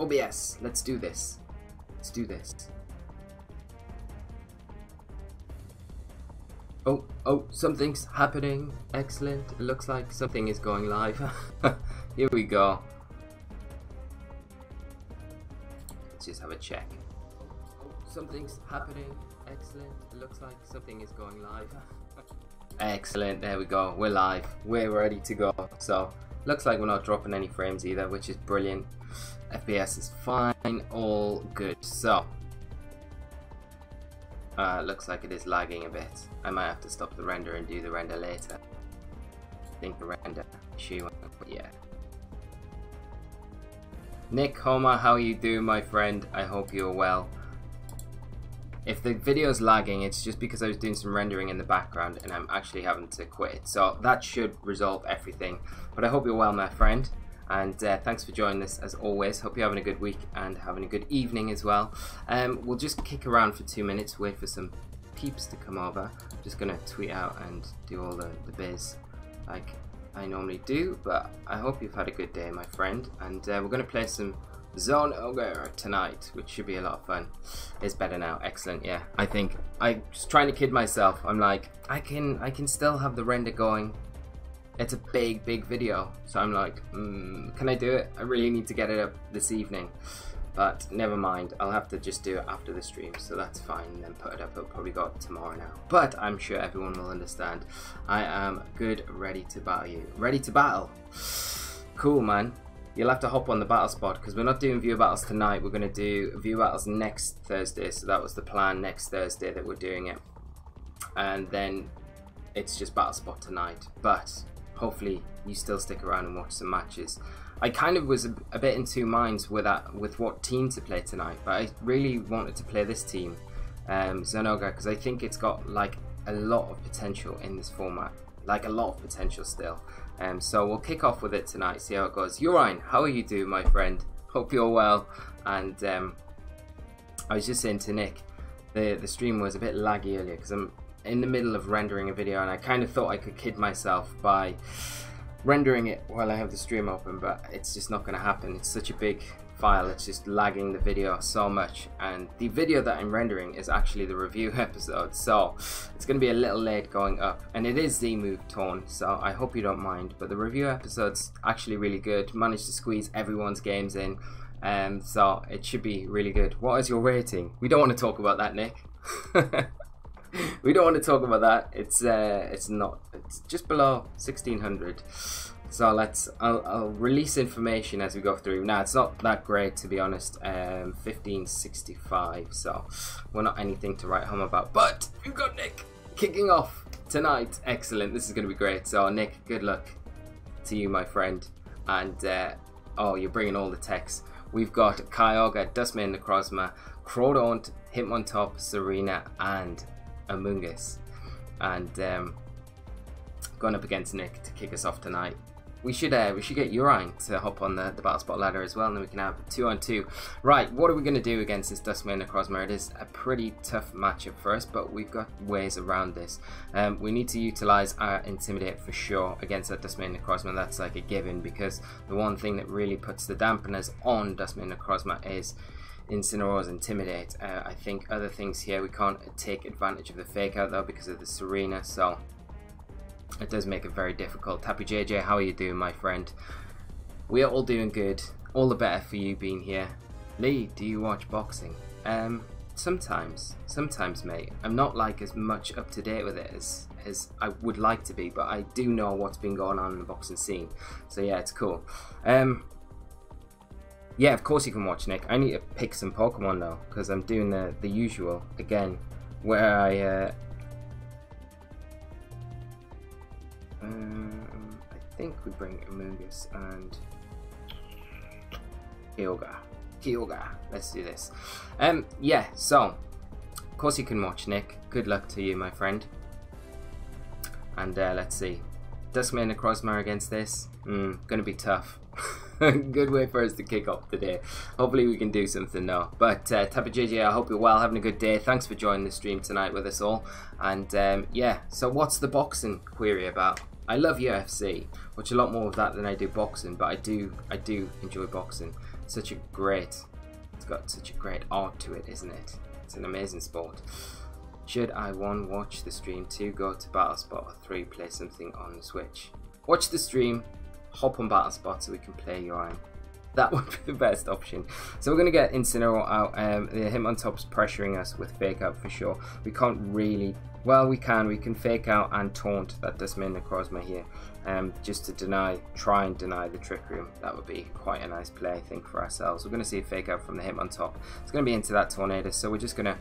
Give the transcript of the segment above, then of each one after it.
OBS, let's do this. Let's do this. Oh, something's happening. Excellent. It looks like something is going live. Here we go. Let's just have a check. Oh, something's happening. Excellent. It looks like something is going live. Excellent. There we go. We're live. We're ready to go. So, looks like we're not dropping any frames either, which is brilliant. FPS is fine. All good. So, looks like it is lagging a bit. I might have to stop the render and do the render later. I think the render issue, but yeah. Nick Homer, how are you doing, my friend? I hope you're well. If the video is lagging, it's just because I was doing some rendering in the background and I'm actually having to quit. So that should resolve everything. But I hope you're well, my friend. And thanks for joining us as always. Hope you're having a good week and having a good evening as well. We'll just kick around for 2 minutes, wait for some peeps to come over. I'm just going to tweet out and do all the biz like I normally do. But I hope you've had a good day, my friend. And we're going to play some Xerneas tonight, which should be a lot of fun. It's better now. Excellent. Yeah, I think I was trying to kid myself. I'm like, I can still have the render going. It's a big video, so I'm like, can I do it? I really need to get it up this evening, but never mind. I'll have to just do it after the stream, so that's fine, and then put it up. I'll probably go up tomorrow now, but I'm sure everyone will understand. I am good, ready to battle you. Ready to battle. Cool, man. You'll have to hop on the battle spot because we're not doing viewer battles tonight. We're going to do viewer battles next Thursday, so that was the plan, next Thursday that we're doing it, and then it's just battle spot tonight. But hopefully you still stick around and watch some matches. I kind of was a bit in two minds with what team to play tonight, but I really wanted to play this team, Xerneas, because I think it's got like a lot of potential in this format, like a lot of potential still. So we'll kick off with it tonight, see how it goes. Urine, how are you doing, my friend? Hope you're well. And I was just saying to Nick, the stream was a bit laggy earlier because I'm in the middle of rendering a video and I kind of thought I could kid myself by rendering it while I have the stream open, but it's just not going to happen. It's such a big file, it's just lagging the video so much, and the video that I'm rendering is actually the review episode, so it's going to be a little late going up, and it is the move tone, so I hope you don't mind. But the review episode's actually really good, managed to squeeze everyone's games in, so it should be really good. What is your rating? We don't want to talk about that, Nick. We don't want to talk about that. It's just below 1600. So I'll release information as we go through. Now it's not that great, to be honest. 1565. So we're not anything to write home about. But we've got Nick kicking off tonight. Excellent. This is going to be great. So Nick, good luck to you, my friend. And oh, you're bringing all the techs. We've got Kyogre, Dustman, Necrozma, Crawdaunt, Hitmontop, Serena, and Among Us, and going up against Nick to kick us off tonight. We should get Urine to hop on the battle spot ladder as well, and then we can have 2-on-2. Right, what are we going to do against this Dustman Necrozma? It is a pretty tough matchup for us, but we've got ways around this. We need to utilize our Intimidate for sure against that Dustman Necrozma. That's like a given, because the one thing that really puts the dampeners on Dustman Necrozma is Incineroar's Intimidate. I think other things here, we can't take advantage of the fake out though because of the Serena, so it does make it very difficult. Happy JJ, how are you doing, my friend? We are all doing good. All the better for you being here. Lee, do you watch boxing? Sometimes, mate. I'm not like as much up to date with it as I would like to be, but I do know what's been going on in the boxing scene. So yeah, it's cool. Yeah, of course you can watch, Nick. I need to pick some Pokemon though, because I'm doing the usual again, where I think we bring Among Us and Kyogre. Let's do this. Yeah, so of course you can watch, Nick. Good luck to you, my friend. And let's see, Duskmane Necrozma against this. Gonna be tough. Good way for us to kick off today. Hopefully we can do something now. But Tappa JJ, I hope you're well, having a good day. Thanks for joining the stream tonight with us all. And yeah, so what's the boxing query about? I love UFC. Watch a lot more of that than I do boxing, but I do enjoy boxing. Such a great, it's got such a great art to it, isn't it? It's an amazing sport. Should I 1 watch the stream, 2 go to Battle Spot, or 3 play something on the Switch? Watch the stream, hop on Battle Spot so we can play Urine. That would be the best option. So we're going to get Incineroar out. The Hitmontop's pressuring us with Fake Out for sure. We can't really... Well, we can Fake Out and Taunt that Dustman Necrozma here. Just to try and deny the Trick Room. That would be quite a nice play, I think, for ourselves. We're going to see a Fake Out from the Hitmontop. It's going to be into that Tornadus, so we're just going to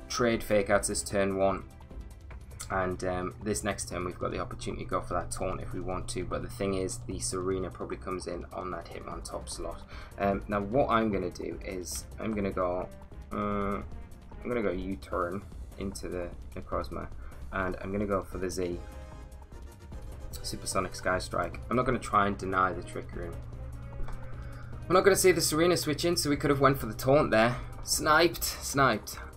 trade Fake Outs this turn 1. And this next turn we've got the opportunity to go for that Taunt if we want to, but the thing is the Serena probably comes in on that Hitmontop slot. Now what I'm going to do is I'm going to go U-turn into the Necrozma, and I'm going to go for the Z Supersonic Sky Strike. I'm not going to try and deny the Trick Room. We're not going to see the Serena switch in, so we could have went for the Taunt there. Sniped.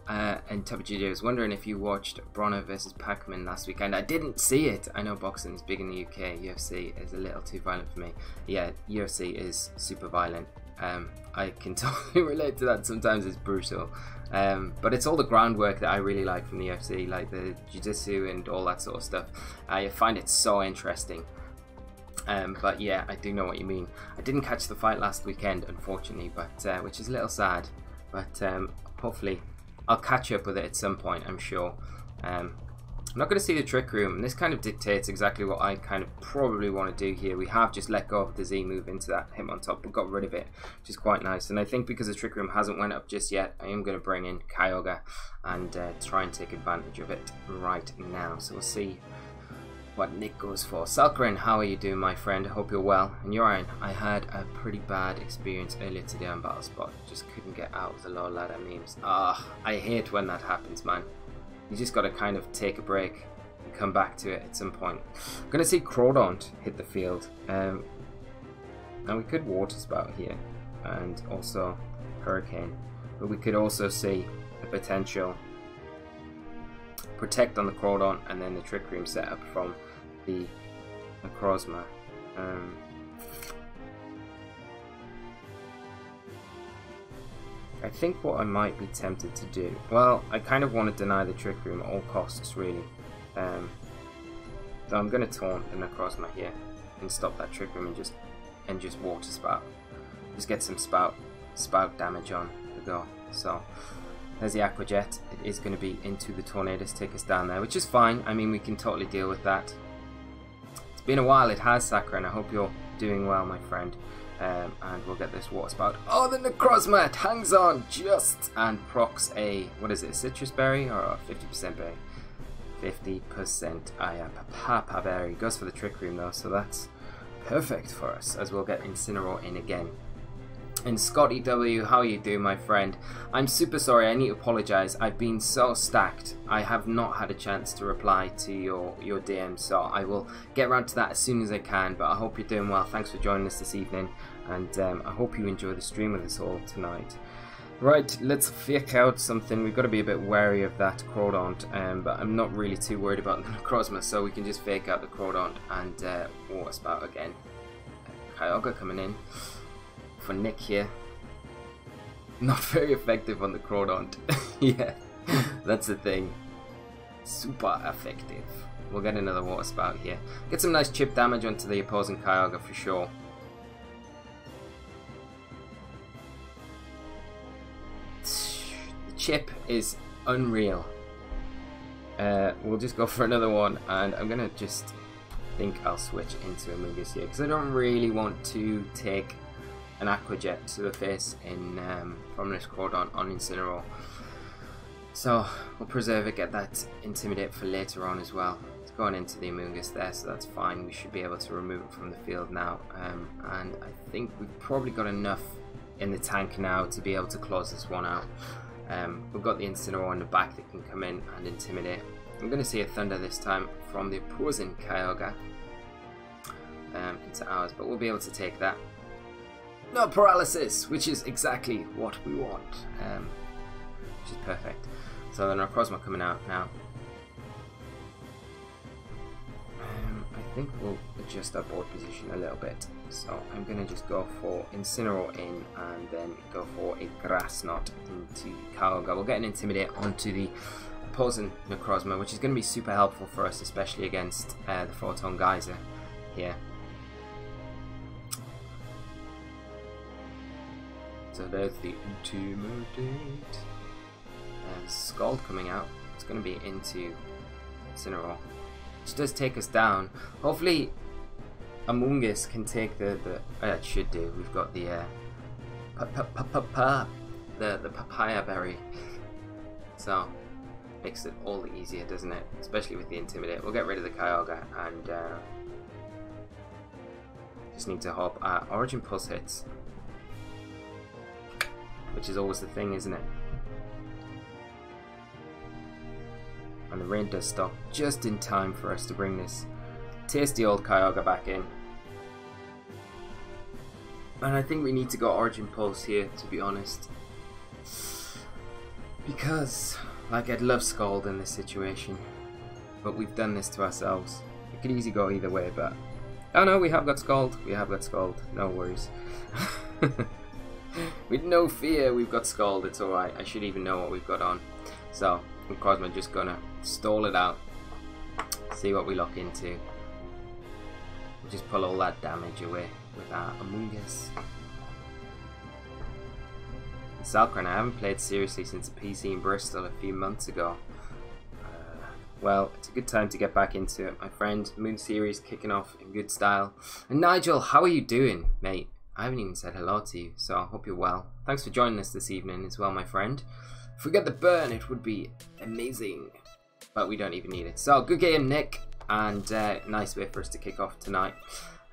And Tubby was wondering if you watched Bronner vs Pac-Man last weekend. I didn't see it. I know boxing is big in the UK. UFC is a little too violent for me. Yeah, UFC is super violent. I can totally relate to that. Sometimes it's brutal. But it's all the groundwork that I really like from the UFC, like the jiu-jitsu and all that sort of stuff. I find it so interesting. But yeah, I do know what you mean. I didn't catch the fight last weekend, unfortunately, but which is a little sad. But hopefully I'll catch up with it at some point, I'm sure. I'm not going to see the Trick Room, and this kind of dictates exactly what I kind of probably want to do here. We have just let go of the Z move into that Hitmontop, but got rid of it, which is quite nice. And I think because the Trick Room hasn't went up just yet, I am going to bring in Kyogre and try and take advantage of it right now. So we'll see what Nick goes for. Salkarin, how are you doing, my friend? I hope you're well. And Urine, I had a pretty bad experience earlier today on Battle Spot. Just couldn't get out of the low ladder memes. I hate when that happens, man. You just got to kind of take a break and come back to it at some point. I'm going to see Crawdaunt hit the field. And we could Water Spout here and also Hurricane. But we could also see a potential Protect on the Crawdaunt and then the Trick Room setup from the Necrozma. I think what I might be tempted to do, well, I kind of want to deny the Trick Room at all costs, really. So I'm going to Taunt the Necrozma here and stop that Trick Room and just Water Spout. Just get some spout damage on the go. So there's the Aqua Jet. It is going to be into the Tornadus, take us down there, which is fine. I mean, we can totally deal with that. It's been a while, it has, Sakura, and I hope you're doing well, my friend. And we'll get this Water Spout. Oh, the Necrozma, it hangs on just and procs a, what is it, a Citrus Berry or a 50% berry? 50% Papa Berry. Goes for the Trick Room though, so that's perfect for us, as we'll get Incineroar in again. And Scotty W, how are you doing, my friend? I'm super sorry, I need to apologise. I've been so stacked. I have not had a chance to reply to your DM, so I will get around to that as soon as I can. But I hope you're doing well. Thanks for joining us this evening, and I hope you enjoy the stream with us all tonight. Right, let's fake out something. We've got to be a bit wary of that Crawdaunt, but I'm not really too worried about the Necrozma, so we can just fake out the Crawdaunt and Water Spout again. Kyogre coming in for Nick here. Not very effective on the Crawdaunt. Yeah, that's the thing. Super effective. We'll get another Water Spout here. Get some nice chip damage onto the opposing Kyogre for sure. The chip is unreal. We'll just go for another one, and I'm gonna just think I'll switch into a Amoonguss here because I don't really want to take an Aqua Jet to the face in from this Crawdaunt on Incineroar. So we'll preserve it, get that Intimidate for later on as well. It's going into the Amoonguss there, so that's fine. We should be able to remove it from the field now. And I think we've probably got enough in the tank now to be able to close this one out. We've got the Incineroar in the back that can come in and Intimidate. I'm going to see a Thunder this time from the opposing Kyogre into ours, but we'll be able to take that. No paralysis, which is exactly what we want, which is perfect. So the Necrozma coming out now. I I think we'll adjust our board position a little bit. So I'm going to just go for Incineroar in and then go for a Grass Knot into Kyogre. We'll get an Intimidate onto the opposing Necrozma, which is going to be super helpful for us, especially against the Photon Geyser here. So there's the Intimidate. Scald coming out. It's going to be into Incineroar, which does take us down. Hopefully Amoonguss can take the it should do. We've got the papaya berry, so makes it all the easier, doesn't it? Especially with the Intimidate. We'll get rid of the Kyogre and just need to hope Origin Pulse hits, which is always the thing, isn't it? And the rain does stop just in time for us to bring this tasty old Kyogre back in. And I think we need to go Origin Pulse here, to be honest. Because, like, I'd love Scald in this situation, but we've done this to ourselves. It could easily go either way, but... Oh no, we have got Scald. We have got Scald. No worries. With no fear, we've got Scald. It's alright. I should even know what we've got on. So, of course, I'm just gonna stall it out. See what we lock into. We'll just pull all that damage away with our Amoonguss. Salcron, I haven't played seriously since a PC in Bristol a few months ago. Well, it's a good time to get back into it, my friend. Moon Series kicking off in good style. And Nigel, how are you doing, mate? I haven't even said hello to you, so I hope you're well. Thanks for joining us this evening as well, my friend. If we get the burn, it would be amazing. But we don't even need it. So, good game, Nick. And nice way for us to kick off tonight.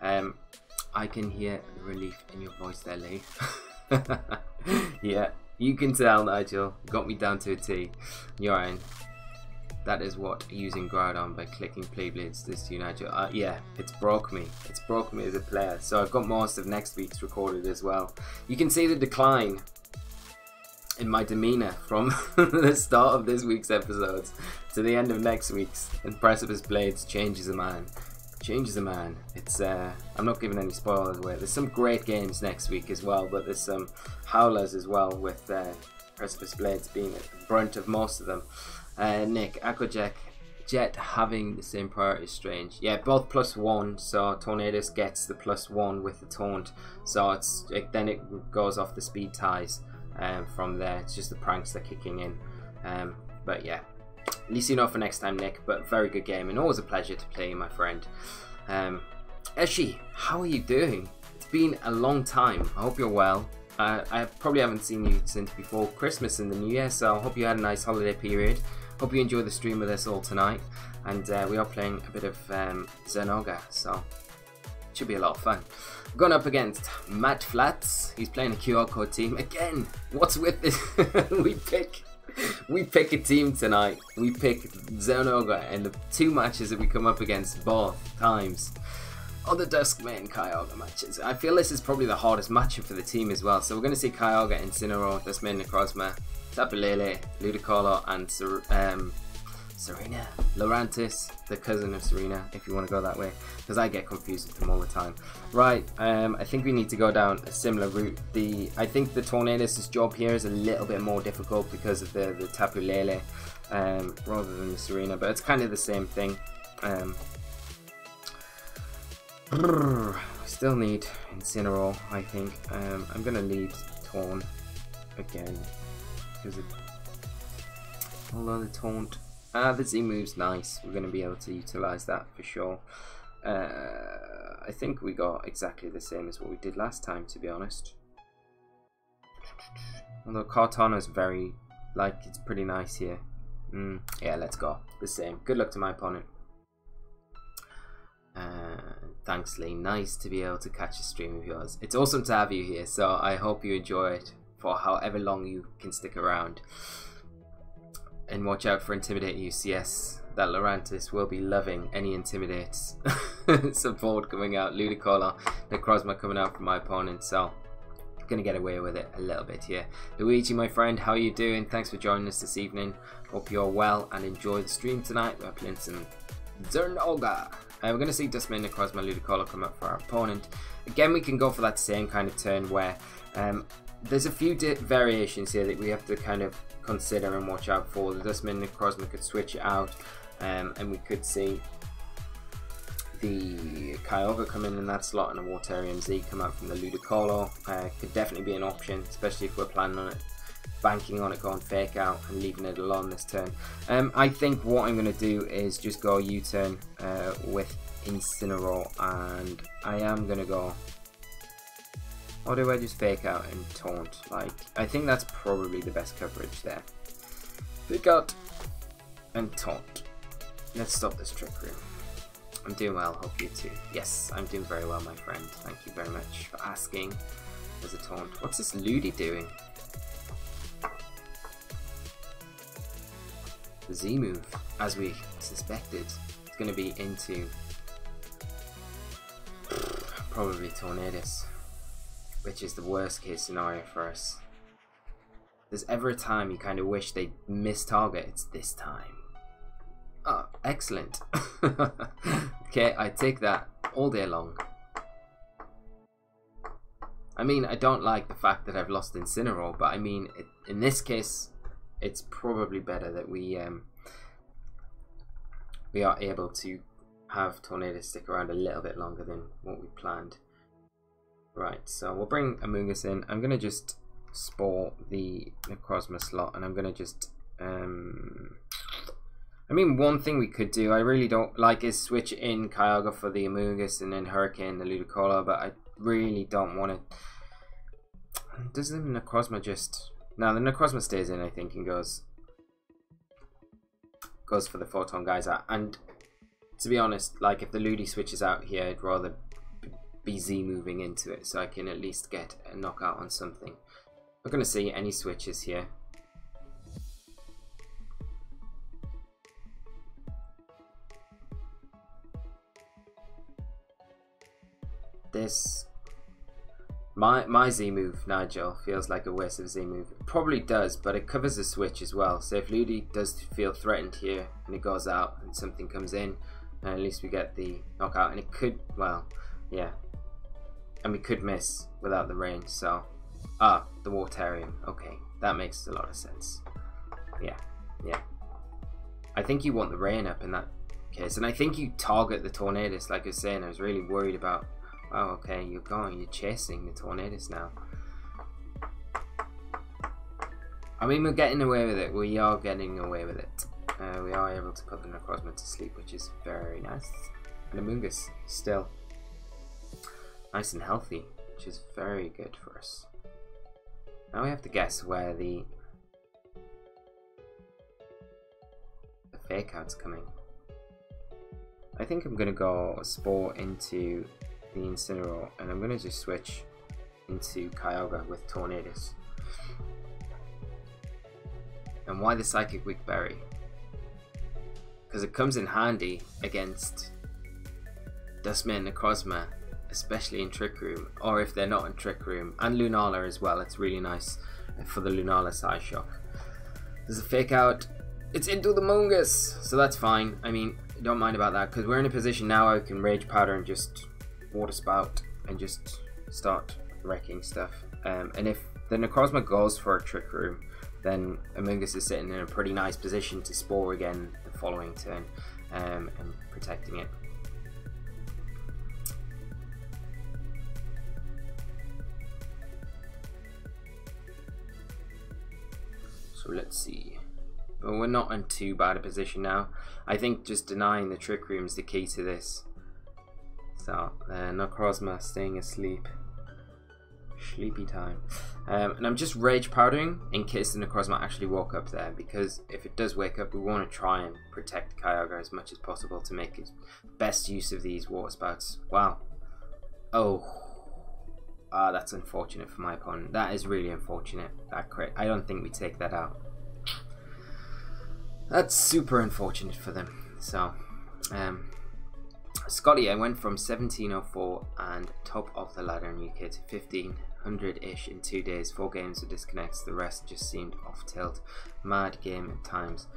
I can hear the relief in your voice there, Lee. Yeah, you can tell, Nigel. Got me down to a T. You're in. That is what using Groudon by clicking Play Blades does to you, Nigel. Yeah, it's broke me. It's broke me as a player. So I've got most of next week's recorded as well. You can see the decline in my demeanour from the start of this week's episodes to the end of next week's. And Precipice Blades changes a man. Changes a man. It's I'm not giving any spoilers away. There's some great games next week as well, but there's some howlers as well, with Precipice Blades being at the brunt of most of them. Nick, Aquajet Jet having the same priority is strange. Yeah, both +1, so Tornadus gets the +1 with the taunt, so then it goes off the speed ties from there. It's just the pranks that are kicking in. But yeah, at least you know for next time, Nick. But very good game, and always a pleasure to play, my friend. Eshi, how are you doing? It's been a long time. I hope you're well. I probably haven't seen you since before Christmas and the New Year, so I hope you had a nice holiday period. Hope you enjoy the stream with us all tonight. And we are playing a bit of Xerneas, so it should be a lot of fun. Going up against Matt Flats. He's playing a QR code team again. What's with this? we pick a team tonight. We pick Xerneas, and the two matches that we come up against both times are the Duskmane Kyogre matches. I feel this is probably the hardest matchup for the team as well. So we're going to see Kyogre, Incineroar, Duskmane Necrozma, Tapu Lele, Ludicolo, and Serena, Lurantis, the cousin of Serena, if you want to go that way, because I get confused with them all the time. Right, I think we need to go down a similar route. I think the Tornadus' job here is a little bit more difficult because of the Tapu Lele rather than the Serena, but it's kind of the same thing. We still need Incineroar, I think. I'm going to lead Torn again, because although the Taunt, the Z move's nice, we're going to be able to utilise that for sure. I think we got exactly the same as what we did last time, to be honest. Although Kartana's very, it's pretty nice here. Yeah, let's go. The same. Good luck to my opponent. Thanks, Lee. Nice to be able to catch a stream of yours. It's awesome to have you here, so I hope you enjoy it for however long you can stick around. And watch out for Intimidate UCS. That Lurantis will be loving any Intimidates support coming out. Ludicolo, Necrozma coming out from my opponent, so I'm going to get away with it a little bit here. Luigi, my friend, how are you doing? Thanks for joining us this evening. Hope you're well and enjoy the stream tonight. We're playing some Xerneas. We're going to see Dustman, Necrozma, Ludicolo come up for our opponent. Again, we can go for that same kind of turn where there's a few variations here that we have to kind of consider and watch out for. The Dustman, Necrozma could switch it out, and we could see the Kyogre come in that slot and a Waterium Z come out from the Ludicolo. Could definitely be an option, especially if we're planning on it, banking on it going fake out and leaving it alone this turn. I think what I'm going to do is just go U-turn with Incineroar, and I am going to go, or do I just fake out and taunt? Like, I think that's probably the best coverage there. Fake out and taunt. Let's stop this Trick Room. I'm doing well, hope you too. Yes, I'm doing very well, my friend. Thank you very much for asking. There's a taunt. What's this Ludi doing? The Z move, as we suspected, is going to be into probably Tornadus, which is the worst case scenario for us. If there's ever a time you kind of wish they'd miss target, it's this time. Oh, excellent. Okay, I take that all day long. I mean, I don't like the fact that I've lost Incineroar, but I mean, in this case, it's probably better that we are able to have Tornadus stick around a little bit longer than what we planned. Right, so we'll bring Amoonguss in. I'm going to just spore the Necrozma slot, and I'm going to just... I mean, one thing we could do, I really don't like, is switch in Kyogre for the Amoonguss and then Hurricane the Ludicolo, but I really don't want to... Does the Necrozma just... No, the Necrozma stays in, I think, and goes for the Photon Geyser. And to be honest, like, if the Ludi switches out here, I'd rather be Z moving into it, so I can at least get a knockout on something. We're going to see any switches here. This... My Z move, Nigel, feels like a waste of Z move. It probably does, but it covers the switch as well. So if Ludi does feel threatened here and it goes out and something comes in, at least we get the knockout. And it could, well, yeah. And we could miss without the rain. So, the Waterium. Okay, that makes a lot of sense. Yeah. I think you want the rain up in that case. And I think you target the Tornadus, like I was saying. I was really worried about... Oh, okay, you're chasing the Tornadus now. I mean, we're getting away with it. We are getting away with it. We are able to put the Necrozma to sleep, which is very nice. And Amoonguss still nice and healthy, which is very good for us. Now we have to guess where the fake out's coming. I think I'm going to go Spore into the Incineroar, and I'm going to just switch into Kyogre with Tornadus. And why the Psychic Weak Berry? Because it comes in handy against Dustman, Necrozma, especially in Trick Room, or if they're not in Trick Room, and Lunala as well. It's really nice for the Lunala Psy Shock. There's a fake out. It's into the Amoonguss, so that's fine. I mean, don't mind about that, because we're in a position now I can Rage Powder and just Water Spout and just start wrecking stuff. And if the Necrozma goes for a Trick Room, then Amoonguss is sitting in a pretty nice position to Spore again the following turn, and protecting it. So let's see. But we're not in too bad a position now. I think just denying the Trick Room is the key to this. So, Necrozma staying asleep. Sleepy time. And I'm just Rage Powdering in case the Necrozma actually woke up there, because if it does wake up, we want to try and protect Kyogre as much as possible to make its best use of these Water Spouts. Wow. Oh. That's unfortunate for my opponent. That is really unfortunate. That crit. I don't think we take that out. That's super unfortunate for them. So, Scotty, I went from 1704 and top of the ladder in UK to 15. 100-ish in 2 days. 4 games with disconnects. The rest just seemed off tilt. Mad game at times.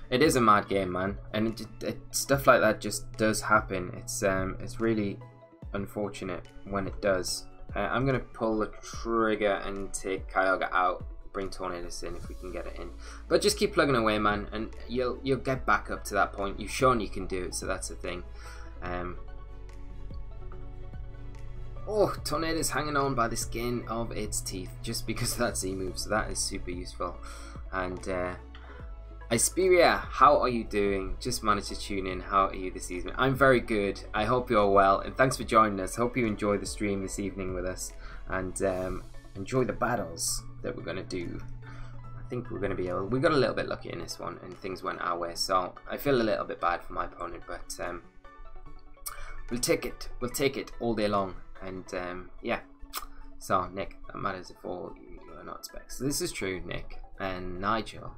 It is a mad game, man, and stuff like that just does happen. It's really unfortunate when it does. I'm gonna pull the trigger and take Kyogre out. Bring Xerneas in if we can get it in, but just keep plugging away, man, and you'll get back up to that point. You've shown you can do it, so that's the thing. Oh, Xerneas hanging on by the skin of its teeth just because of that Z move, so that is super useful. And Isperia, how are you doing? Just managed to tune in. How are you this evening? I'm very good. I hope you're well, and thanks for joining us. Hope you enjoy the stream this evening with us, and enjoy the battles that we're going to do. I think we're going to be able... We got a little bit lucky in this one, and things went our way, so I feel a little bit bad for my opponent, but we'll take it. We'll take it all day long, and yeah. So, Nick, that matters if all you are not specs. So this is true, Nick. And Nigel,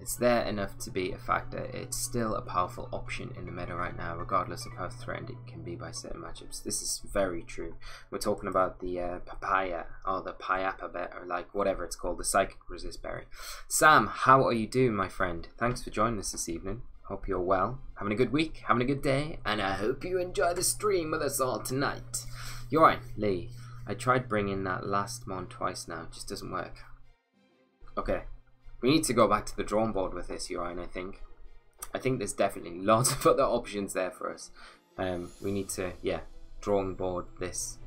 it's there enough to be a factor. It's still a powerful option in the meta right now, regardless of how threatened it can be by certain matchups. This is very true. We're talking about the papaya, or the payapa berry, or like whatever it's called, the psychic resist berry. Sam, how are you doing, my friend? Thanks for joining us this evening. Hope you're well, having a good week, having a good day, and I hope you enjoy the stream with us all tonight. You're right, Lee. I tried bringing that last mon twice now, it just doesn't work. Okay. We need to go back to the drawing board with this, Urine, I think. I think there's definitely lots of other options there for us. We need to, yeah, drawing board this.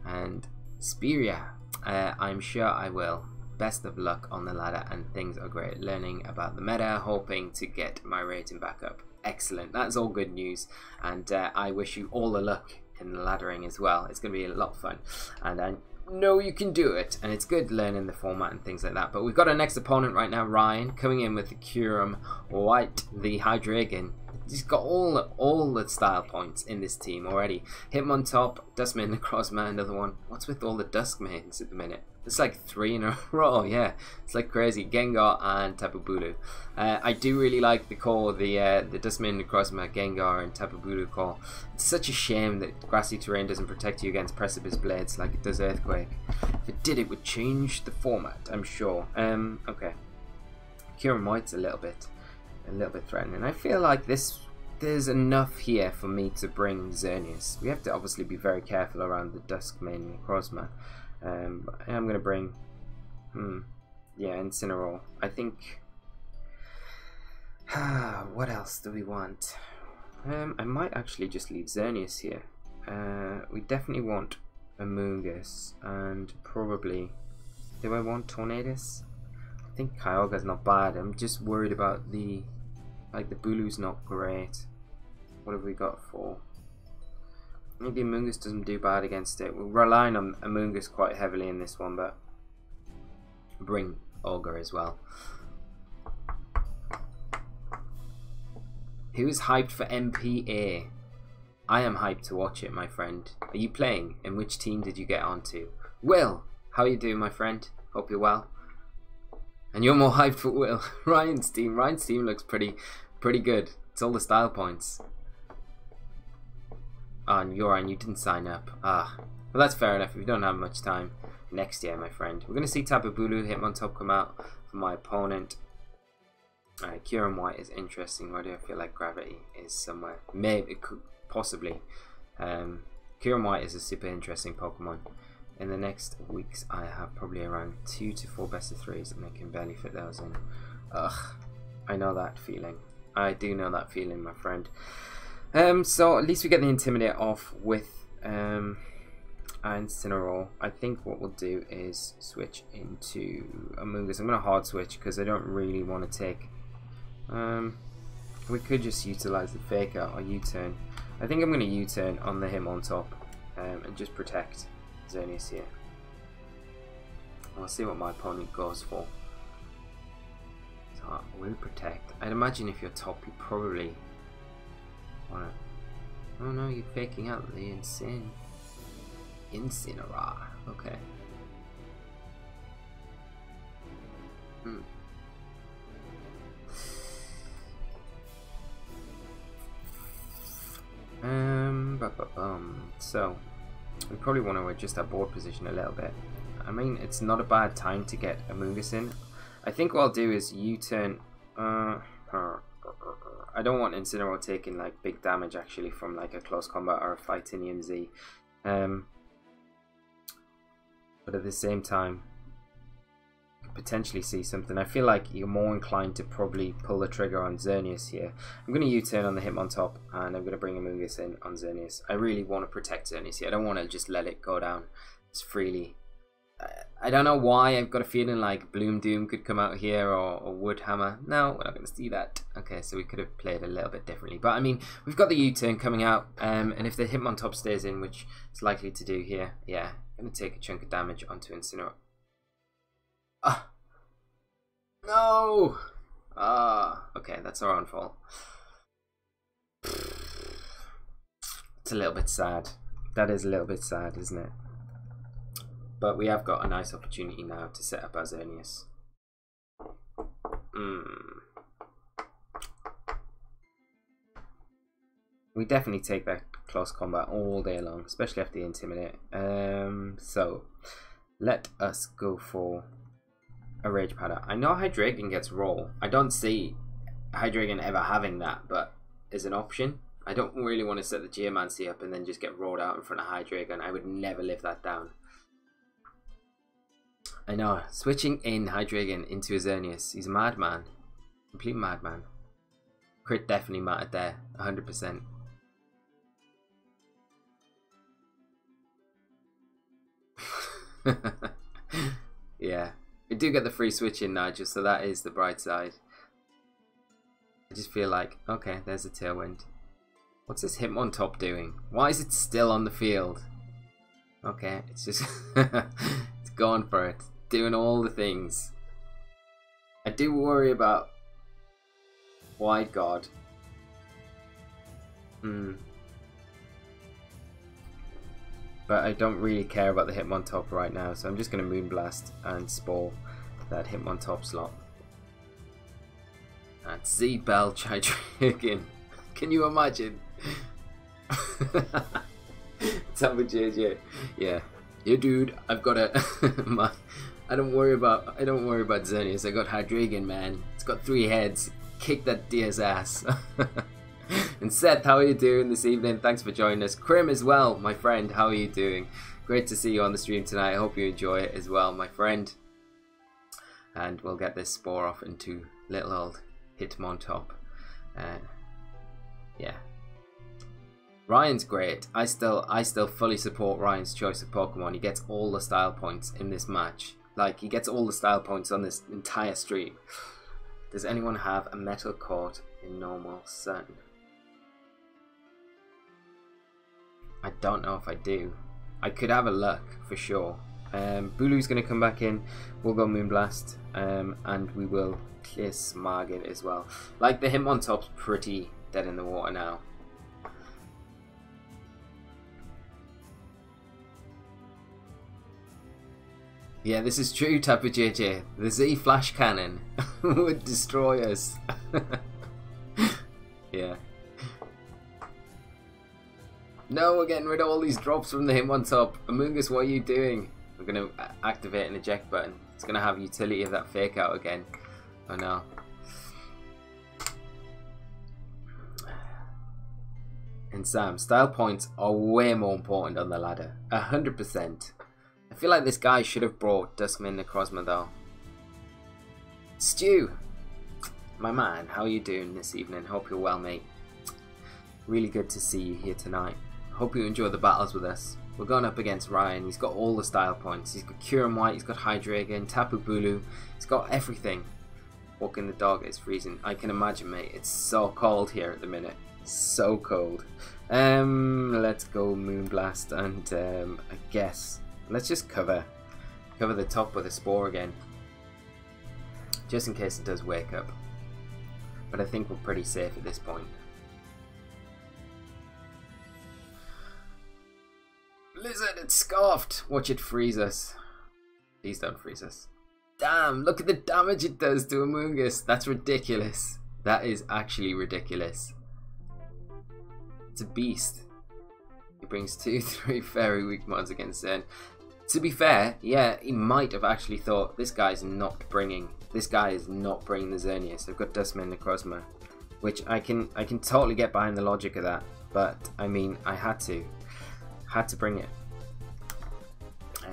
And Speria, I'm sure I will. Best of luck on the ladder, and things are great. Learning about the meta, hoping to get my rating back up. Excellent, that's all good news. And I wish you all the luck in the laddering as well. It's going to be a lot of fun. And I know you can do it, and it's good learning the format and things like that. But we've got our next opponent right now, Ryan, coming in with the Kyurem White, the Hydreigon. He's got all the style points in this team already. Hitmontop, Duskmane, Necrozma, another one. What's with all the Duskmanes at the minute? It's like 3 in a row, yeah. It's like crazy. Gengar and Tapu Bulu. I do really like the core, the Duskmane, Necrozma, Gengar, and Tapu Bulu core. It's such a shame that grassy terrain doesn't protect you against Precipice Blades like it does Earthquake. If it did, it would change the format, I'm sure. Okay. Kyurem White's a little bit threatening. I feel like there's enough here for me to bring Xerneas. We have to obviously be very careful around the Duskmane, Necrozma. I'm going to bring, yeah, Incineroar. I think, what else do we want? I might actually just leave Xerneas here. We definitely want Amoonguss, and probably, do I want Xerneas? I think Kyogre's not bad. I'm just worried about the Bulu's not great. What have we got for? Maybe Amoonguss doesn't do bad against it. We're relying on Amoonguss quite heavily in this one, but bring Olga as well. Who is hyped for MPA? I am hyped to watch it, my friend. Are you playing? And which team did you get onto? Will, how are you doing, my friend? Hope you're well. And you're more hyped for Will. Ryan's team looks pretty good. It's all the style points. Oh, and Yoran, you didn't sign up. Ah, well, that's fair enough. If you don't have much time, next year, my friend. We're going to see Tapu Bulu, Hitmontop come out for my opponent. Alright, Kyurem White is interesting. Where do I feel like Gravity is somewhere? Maybe, it could, possibly. Kyurem White is a super interesting Pokemon. In the next weeks, I have probably around 2 to 4 best of 3s, and I can barely fit those in. Ugh, I know that feeling. I do know that feeling, my friend. So at least we get the Intimidate off with Incineroar. I think what we'll do is switch into Amoonguss. I'm going to hard switch because I don't really want to take... we could just utilize the Fake Out or U-turn. I think I'm going to U-turn on the Hitmontop and just protect Xerneas here. I'll see what my opponent goes for. So I will protect. I'd imagine if you're top, you probably... Oh no, you're faking out the Incineroar. Okay. So we probably want to adjust our board position a little bit. I mean, it's not a bad time to get Amoonguss in. I think what I'll do is U-turn. I don't want Incineroar taking like big damage actually from like a close combat or a Fightinium Z. But at the same time, potentially see something. I feel like you're more inclined to probably pull the trigger on Xerneas here. I'm going to U-turn on the Hitmontop and I'm going to bring Amoonguss in on Xerneas. I really want to protect Xerneas here. I don't want to just let it go down as freely. I don't know why. I've got a feeling like Bloom Doom could come out here or Wood Hammer. No, we're not going to see that. Okay, so we could have played a little bit differently. But I mean, we've got the U-turn coming out. And if the Hitmontop stays in, which it's likely to do here, yeah, I'm going to take a chunk of damage onto Incineroar. Ah! No! Ah, okay, that's our own fault. It's a little bit sad. That is a little bit sad, isn't it? But we have got a nice opportunity now to set up our Xerneas. We definitely take that close combat all day long, especially after the Intimidate. So, let us go for a Rage Powder. I know Hydreigon gets Roll. I don't see Hydreigon ever having that, but as an option. I don't really want to set the Geomancy up and then just get rolled out in front of Hydreigon. I would never live that down. I know, switching in Hydreigon into a Xerneas. He's a madman. Complete madman. Crit definitely mattered there, 100%. Yeah. We do get the free switch in, Nigel, so that is the bright side. I just feel like, okay, there's a Tailwind. What's this Hitmontop doing? Why is it still on the field? Okay, it's just it's going for it. Doing all the things. I do worry about Wide God. But I don't really care about the Hitmontop right now, so I'm just going to Moonblast and Spore that Hitmontop slot. And Z-Belch Hydreigon. Can you imagine? Tampa JJ. Yeah, dude, I've got a I don't worry about Xerneas. I got Hydreigon, man. It's got 3 heads. Kick that deer's ass. And Seth, how are you doing this evening? Thanks for joining us. Krim as well, my friend. How are you doing? Great to see you on the stream tonight. I hope you enjoy it as well, my friend. And we'll get this Spore off into little old Hitmontop. Yeah. Ryan's great. I still fully support Ryan's choice of Pokemon. He gets all the style points in this match. Like, he gets all the style points on this entire stream. Does anyone have a Metal Court in Normal Sun? I don't know if I do. I could have a look for sure. Bulu's going to come back in. We'll go Moonblast. And we will Kiss Margit as well. Like, the Hitmontop's pretty dead in the water now. Yeah, this is true, Tapper JJ. The Z Flash Cannon would destroy us. Yeah. No, we're getting rid of all these drops from the Hitmontop. Amoonguss, what are you doing? We're going to activate an eject button. It's going to have utility of that fake out again. Oh no. And Sam, style points are way more important on the ladder. 100%. I feel like this guy should have brought Duskman Necrozma though. Stu, my man, how are you doing this evening? Hope you're well, mate. Really good to see you here tonight. Hope you enjoy the battles with us. We're going up against Ryan. He's got all the style points. He's got Kyurem White, he's got Hydreigon, Tapu Bulu. He's got everything. Walking the dog is freezing. I can imagine, mate. It's so cold here at the minute. So cold. Let's go Moonblast and I guess let's just cover the top with a Spore again, just in case it does wake up. But I think we're pretty safe at this point. Blizzard, it's scoffed. Watch it freeze us. Please don't freeze us. Damn, look at the damage it does to Amoonguss. That's ridiculous. That is actually ridiculous. It's a beast. He brings 2-3 very weak mons against Zen. To be fair, yeah, he might have actually thought this guy is not bringing the Xerneas. I've got Dustman Necrozma, which I can totally get behind the logic of that. But I mean, I had to bring it.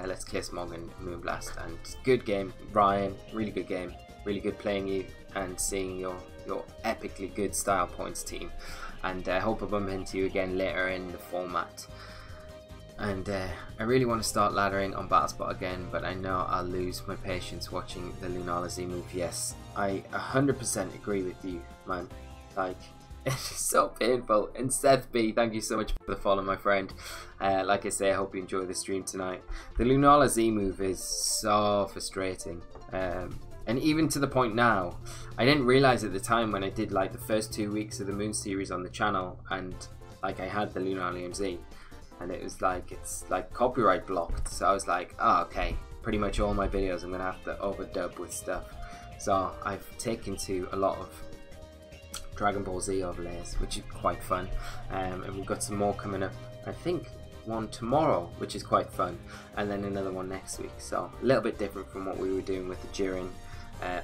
Let's clear Smog and Moonblast, and good game, Ryan. Really good game. Really good playing you and seeing your epically good style points team. And I hope I bump into you again later in the format. And I really want to start laddering on Battlespot again, but I know I'll lose my patience watching the Lunala Z move. Yes, I 100% agree with you, man. Like, it's just so painful. And Seth B, thank you so much for the follow, my friend. Like I say, I hope you enjoy the stream tonight. The Lunala Z move is so frustrating. And even to the point now, I didn't realize at the time when I did like the first 2 weeks of the Moon series on the channel, and like I had the Lunala Z. And it was like, it's like copyright blocked. So I was like, oh, okay, pretty much all my videos I'm going to have to overdub with stuff. So I've taken to a lot of Dragon Ball Z overlays, which is quite fun. And we've got some more coming up. I think one tomorrow, which is quite fun. And then another one next week. So a little bit different from what we were doing with the Jiren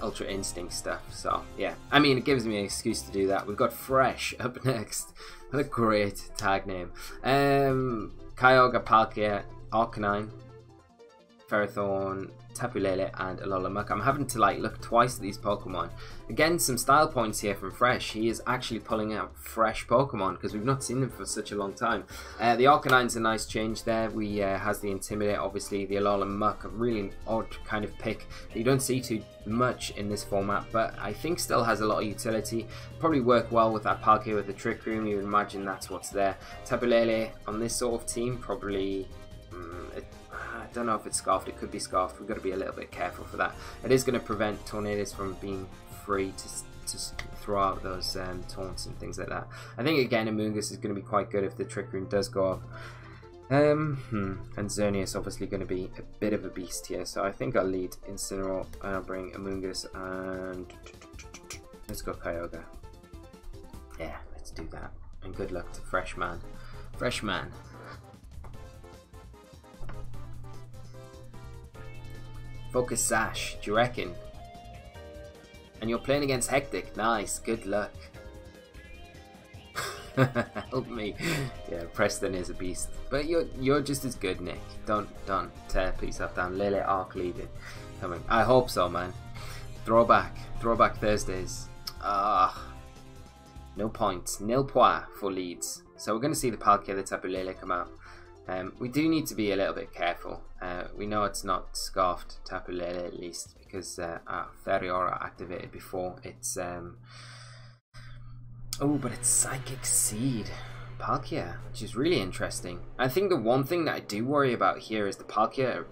Ultra Instinct stuff. So yeah, I mean, it gives me an excuse to do that. We've got Fresh up next. What a great tag name. Kyogre, Palkia, Arcanine, Ferrothorn, Tapu Lele, and Alola Muck. I'm having to like look twice at these Pokemon. Again, some style points here from Fresh. He is actually pulling out fresh Pokemon because we've not seen them for such a long time. The Arcanine's a nice change there. We has the Intimidate, obviously. The Alola Muck, a really odd kind of pick that you don't see too much in this format, but I think still has a lot of utility. Probably work well with that Palkia with the Trick Room. You would imagine that's what's there. Tapu Lele on this sort of team, probably. I don't know if it's Scarfed. It could be Scarfed. We've got to be a little bit careful for that. It is going to prevent Tornadoes from being free to throw out those taunts and things like that. I think again Amoonguss is going to be quite good if the Trick Room does go up. And Xerneas obviously going to be a bit of a beast here, so I think I'll lead Incineroar and I'll bring Amoonguss and let's go Kyogre. Yeah, let's do that. And good luck to Freshman. Freshman. Focus Sash, do you reckon? And you're playing against Hectic. Nice, good luck. Help me. Yeah, Preston is a beast. But you're just as good, Nick. Don't tear yourself down. Lele Arc leading. Coming. I hope so, man. Throwback Thursdays. No points. Nil points for leads. So we're going to see the Palkia, the Tapu Lele come out. We do need to be a little bit careful. We know it's not Scarfed Tapu Lele at least because Theriora activated before. It's oh, but it's Psychic Seed Palkia, which is really interesting. I think the one thing that I do worry about here is the Palkia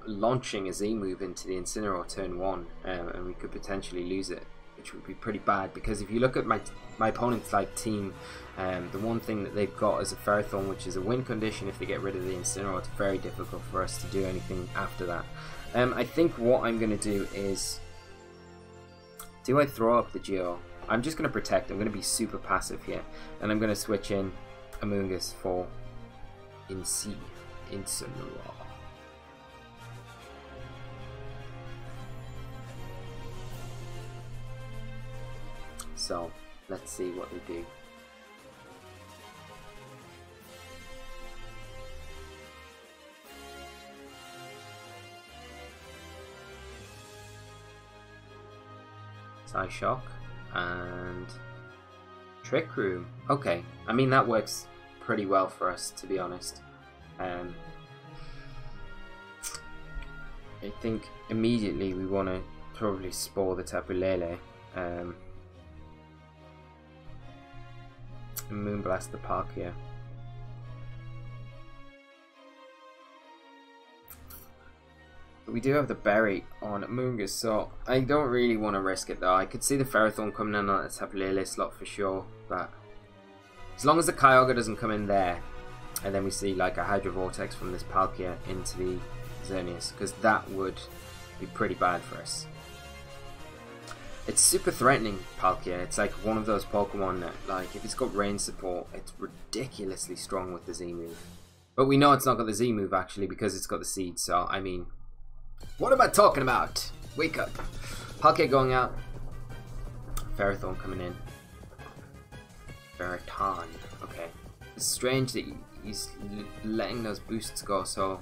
launching a Z move into the Incineroar turn 1, and we could potentially lose it, which would be pretty bad because if you look at my opponent's like team, the one thing that they've got is a Ferrothorn, which is a win condition. If they get rid of the Incineroar, it's very difficult for us to do anything after that. I think what I'm going to do is, do I throw up the Geo? I'm just going to protect. I'm going to be super passive here, and I'm going to switch in Amoonguss for Incineroar. So let's see what they do. Psyshock and Trick Room. Okay, I mean that works pretty well for us, to be honest. I think immediately we want to probably spore the Tapu Lele. Moonblast the Palkia. We do have the berry on Amoonguss, so I don't really want to risk it though. I could see the Ferrothorn coming in on the Tapu Lele slot for sure, but as long as the Kyogre doesn't come in there, and then we see like a Hydro Vortex from this Palkia into the Xerneas, because that would be pretty bad for us. It's super threatening, Palkia. It's like one of those Pokemon that, like, if it's got rain support, it's ridiculously strong with the Z move. But we know it's not got the Z move actually because it's got the seed. So, I mean, what am I talking about? Wake up. Palkia going out. Ferrothorn coming in. Ferroton. Okay. It's strange that he's letting those boosts go so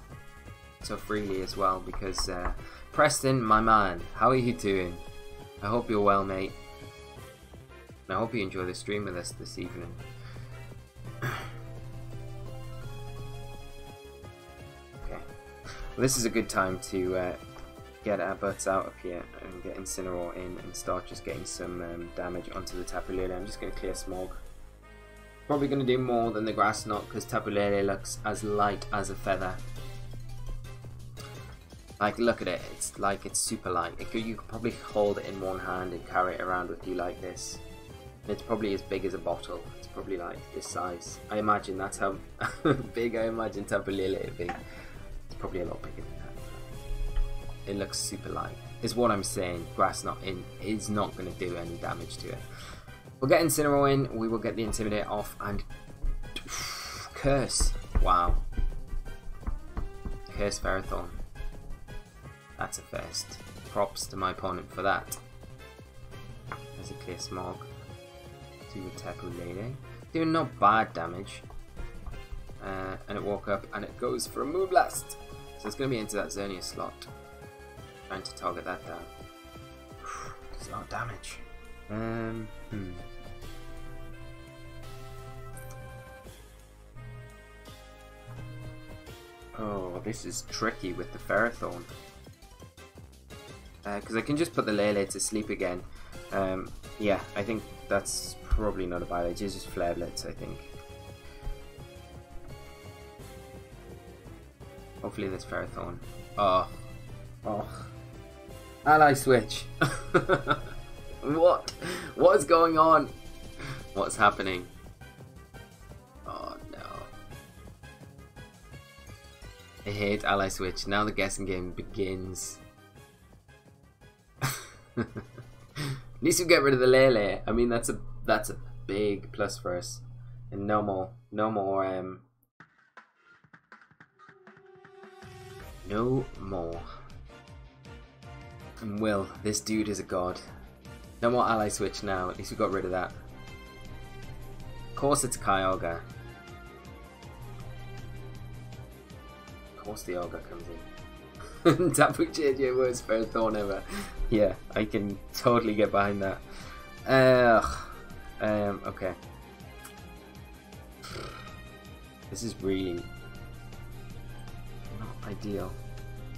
freely as well because Preston, my man, how are you doing? I hope you're well, mate. And I hope you enjoy the stream with us this evening. Okay. Well, this is a good time to get our butts out of here and get Incineroar in and start just getting some damage onto the Tapu Lele. I'm just going to clear Smog. Probably going to do more than the Grass Knot because Tapu Lele looks as light as a feather. Like, look at it. It's like it's super light. You could probably hold it in one hand and carry it around with you like this. And it's probably as big as a bottle. It's probably like this size. I imagine that's how big I imagine Tapu Lele to be. It's probably a lot bigger than that. It looks super light. Is what I'm saying. Grass Knot in is not going to do any damage to it. We'll get Incineroar in. We will get the Intimidate off and Curse. Wow. Curse Ferrothorn. That's a first. Props to my opponent for that. There's a clear Smog. To the Tapu Lele. Doing not bad damage. And it woke up and it goes for a Moonblast. So it's going to be into that Xerneas slot. Trying to target that down. It's a lot of damage. Oh, this is tricky with the Ferrothorn. Because I can just put the Lele to sleep again. Yeah, I think that's probably not a bad idea. Just Flare Blitz, I think. Hopefully this Ferrothorn. Oh. Ally switch. What? What is going on? What's happening? Oh no. I hate ally switch. Now the guessing game begins. At least we get rid of the Lele. I mean that's a big plus for us. And no more And Will, this dude is a god. No more ally switch now, at least we got rid of that. Of course it's Kyogre. Of course the Ogre comes in. Tapu JJ worst Ferrothorn ever. Yeah, I can totally get behind that. Okay. This is really not ideal.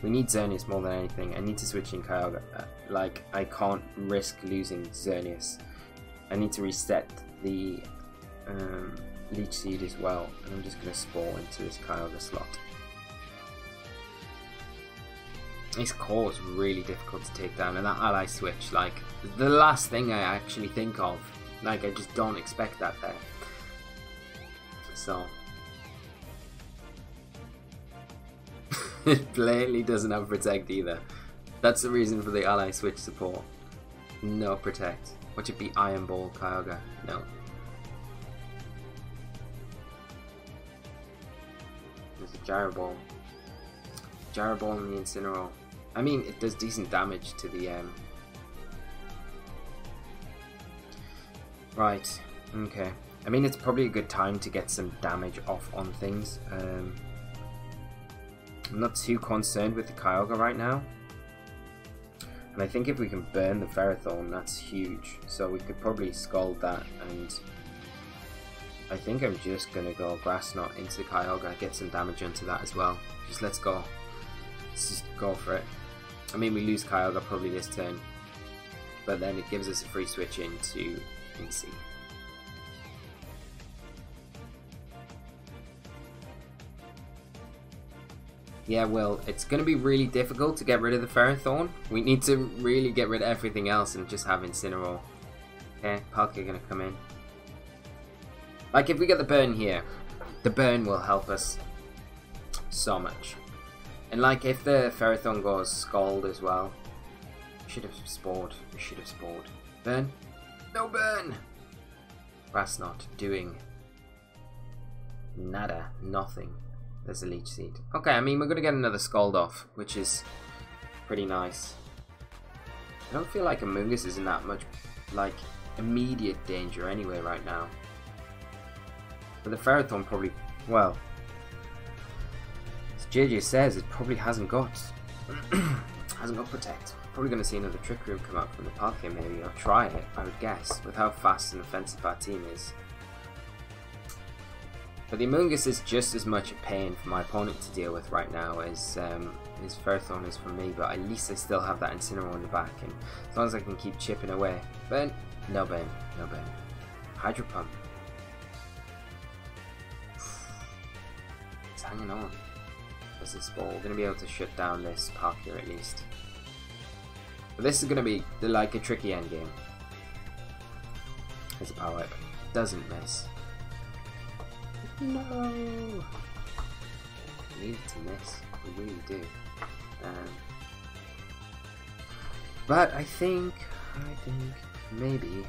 We need Xerneas more than anything. I need to switch in Kyogre. Like, I can't risk losing Xerneas. I need to reset the Leech Seed as well. And I'm just going to Spore into this Kyogre slot. This core is really difficult to take down. And that ally switch, like, the last thing I actually think of. Like, I just don't expect that there. So... it plainly doesn't have Protect either. That's the reason for the ally switch support. No Protect. Watch it be Iron Ball Kyogre. No. There's a Gyro Ball. Gyro Ball and the Incineroar. I mean, it does decent damage to the Right. Okay. I mean, it's probably a good time to get some damage off on things. I'm not too concerned with the Kyogre right now. And I think if we can burn the Ferrothorn, that's huge. So we could probably Scald that, and I think I'm just going to go Grass Knot into the Kyogre, get some damage onto that as well. Just let's go. Let's just go for it. I mean, we lose Kyogre probably this turn, but then it gives us a free switch into Incy. Yeah, well, it's going to be really difficult to get rid of the Ferrothorn. We need to really get rid of everything else and just have Incineroar. Okay, Palkia going to come in. Like, if we get the burn here, the burn will help us so much. And, like, if the Ferrothorn goes Scald as well, we should have Spored. We should have Spored. Burn? No burn! Grass Knot doing nada, nothing. there's a Leech Seed. Okay, I mean, we're going to get another Scald off, which is pretty nice. I don't feel like Amoonguss is in that much, like, immediate danger anyway right now. But the Ferrothorn probably, well, as JJ says, it probably hasn't got Protect. Probably going to see another Trick Room come out from the Palkia maybe, or try it, I would guess, with how fast and offensive our team is. But the Amoonguss is just as much a pain for my opponent to deal with right now as Ferrothorn is for me, but at least I still have that Incineroar in the back, and as long as I can keep chipping away. Burn? No burn, no burn. Hydro Pump. It's hanging on. There's this ball. We're going to be able to shut down this Palkia at least. But this is going to be like a tricky endgame. There's a Power Whip. Doesn't miss. No! We need it to miss. We really do. But I think maybe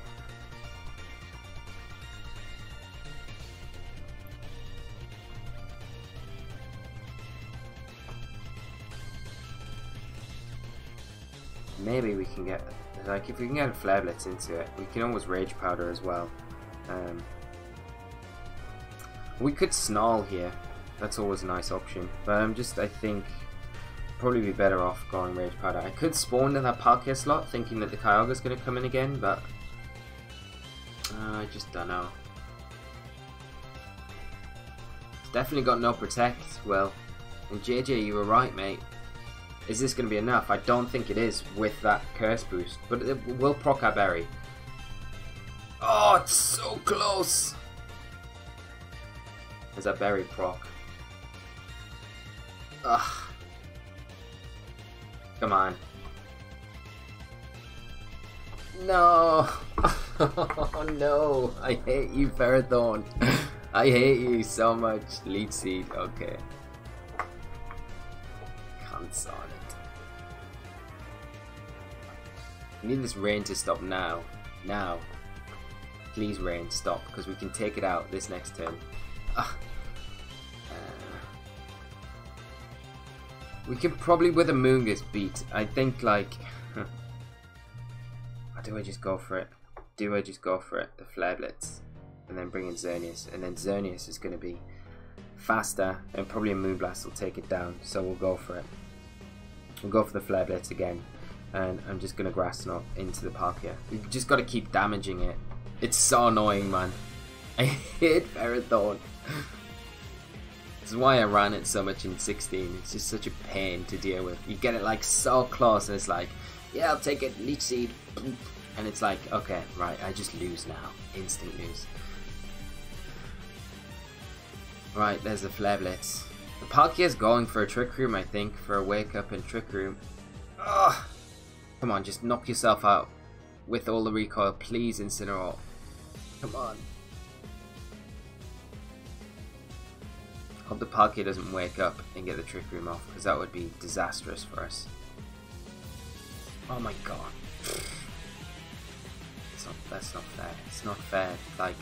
we can get, like, if we can get a Flare Blitz into it, we can almost Rage Powder as well. We could Snarl here. That's always a nice option. But I think probably be better off going Rage Powder. I could spawn in that Palkia slot thinking that the Kyogre's going to come in again, but I just don't know. It's definitely got no Protect. Well, and JJ, you were right, mate. Is this going to be enough? I don't think it is with that Curse Boost, but it will proc our Berry. Oh, it's so close! There's that Berry proc. Ugh. Come on. No! Oh no! I hate you, Ferrothorn. I hate you so much. Leech Seed, okay. Cunts on it. I need this rain to stop now. Now. Please, rain, stop, because we can take it out this next turn. We can probably, with a Amoonguss, beat. I think, like... Or do I just go for it? Do I just go for it? The Flare Blitz. And then bring in Xerneas. And then Xerneas is going to be faster. And probably a Moonblast will take it down. So we'll go for it. We'll go for the Flare Blitz again. And I'm just going to Grass Knot into the Palkia. We've just got to keep damaging it. It's so annoying, man. I hate Ferrothorn. This is why I ran it so much in 16. It's just such a pain to deal with. You get it like so close and it's like, yeah, I'll take it, Leech Seed. And it's like, okay, right, I just lose now. Instant lose. Right, there's the Flare Blitz. The Palkia's going for a Trick Room, I think, for a Wake Up and Trick Room. Ugh. Come on, just knock yourself out with all the recoil. Please, Incineroar. Come on. Hope the Palkia doesn't wake up and get the Trick Room off, because that would be disastrous for us. Oh my god. That's not fair. It's not fair. Like,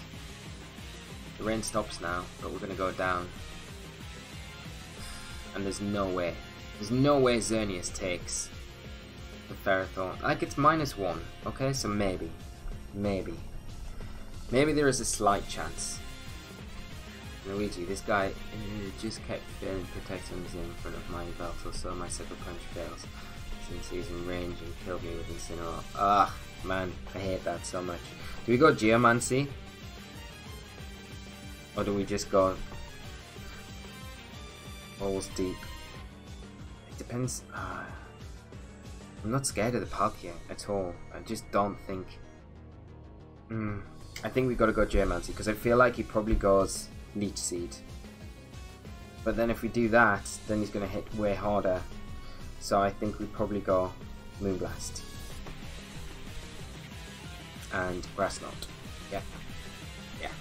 the rain stops now, but we're going to go down. And there's no way. There's no way Xerneas takes the Ferrothorn. Like, it's -1. Okay, so maybe. Maybe there is a slight chance. Luigi, this guy just kept failing protecting his in front of my belt, so my Sucker Punch fails. Since he's in range and killed me with Incineroar. Ah, man, I hate that so much. Do we go Geomancy? Or do we just go balls deep? It depends. I'm not scared of the Palkia at all. I just don't think... I think we got to go Geomancy, because I feel like he probably goes Leech Seed. But then if we do that, then he's going to hit way harder. So I think we probably go Moonblast. And Grass Knot. Yeah. Yeah.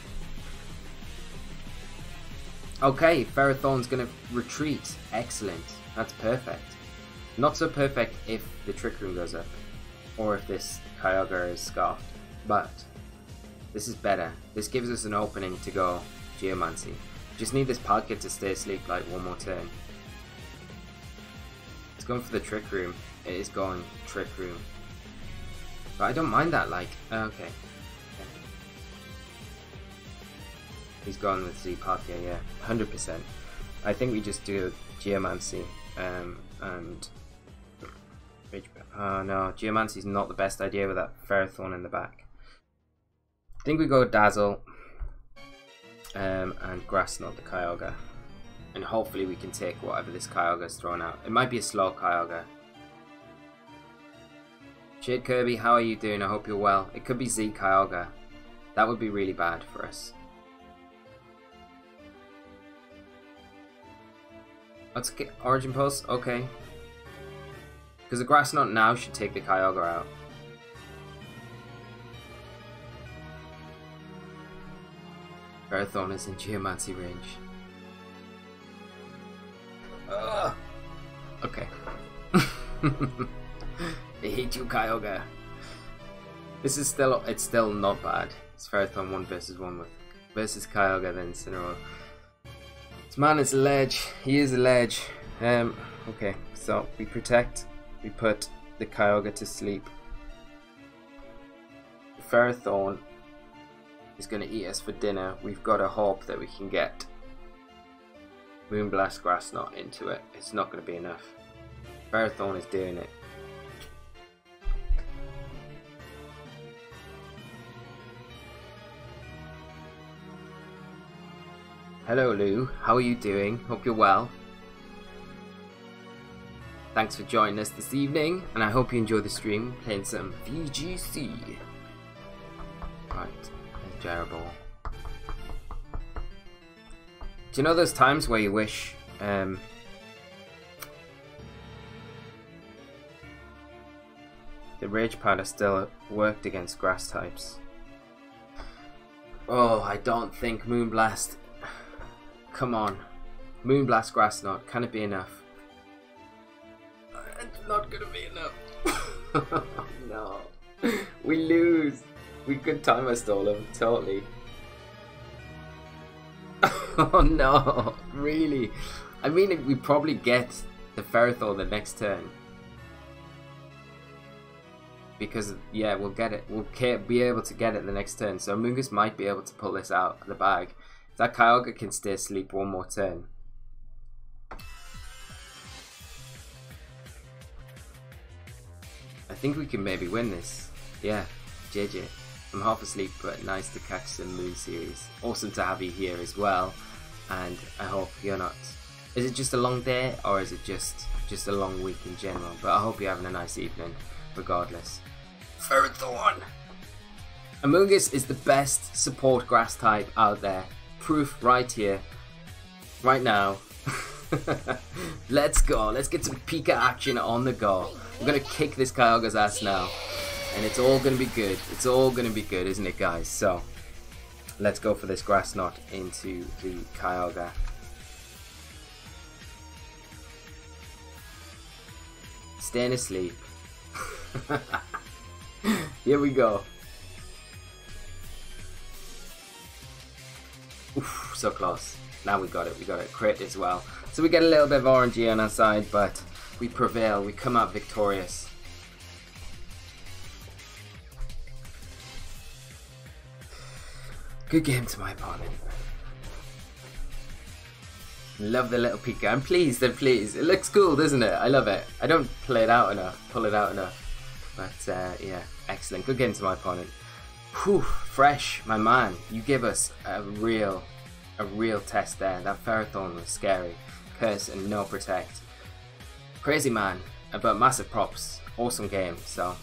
Okay, Ferrothorn's going to retreat. Excellent. That's perfect. Not so perfect if the Trick Room goes up. Or if this Kyogre is scarfed. But this is better. This gives us an opening to go Geomancy. Just need this Palkia to stay asleep like one more turn. It's going for the Trick Room. It is going Trick Room. But I don't mind that, like, okay. He's gone with the Palkia, yeah, 100%. I think we just do Geomancy, and... Oh no, Geomancy's not the best idea with that Ferrothorn in the back. I think we go Dazzle, and Grass Knot the Kyogre. And hopefully we can take whatever this Kyogre's thrown out. It might be a slow Kyogre. Shade Kirby, how are you doing? I hope you're well. It could be Z Kyogre. That would be really bad for us. Let's get Origin Pulse, okay. Because the Grass Knot now should take the Kyogre out. Ferrothorn is in Geomancy range. Okay. I hate you, Kyogre. This is still, it's still not bad. It's Ferrothorn 1 versus 1 versus Kyogre, then Incineroar. This man is a ledge. He is a ledge. Okay, so we protect. We put the Kyogre to sleep. The Ferrothorn is going to eat us for dinner. We've got a hope that we can get Moonblast Grass Knot into it. It's not going to be enough. Ferrothorn is doing it. Hello Lou, how are you doing? Hope you're well. Thanks for joining us this evening, and I hope you enjoy the stream playing some VGC. Right, there's Jaraball. Do you know those times where you wish the Rage Powder still worked against grass types? Oh, I don't think Moonblast. Come on. Moonblast Grass Knot. Can it be enough? It's not gonna be enough. No. We lose. We could timer stall him. Totally. Oh no. Really? I mean, we probably get the Ferrothorn the next turn. Because, yeah, we'll get it. We'll be able to get it the next turn. So Mungus might be able to pull this out of the bag. If that Kyogre can stay asleep one more turn. I think we can maybe win this. Yeah, JJ. I'm half asleep, but nice to catch some Moon Series. Awesome to have you here as well. And I hope you're not... Is it just a long day, or is it just a long week in general? But I hope you're having a nice evening, regardless. Ferrothorn! Amoonguss is the best support grass type out there. Proof right here, right now. Let's go. Let's get some Pika action on the go. We're gonna kick this Kyogre's ass now, and it's all gonna be good. It's all gonna be good, isn't it, guys? So let's go for this Grass Knot into the Kyogre. Staying asleep. Here we go. Oof, so close. Now we got it. We got it. Crit as well. So we get a little bit of RNG on our side, but we prevail. We come out victorious. Good game to my opponent. Love the little Pika. I'm pleased. I'm pleased. It looks cool, doesn't it? I love it. I don't play it out enough. Pull it out enough. But yeah, excellent. Good game to my opponent. Whew, fresh, my man. You give us a real test there. That Ferrothorn was scary. Curse and no protect. Crazy man, but massive props. Awesome game. So,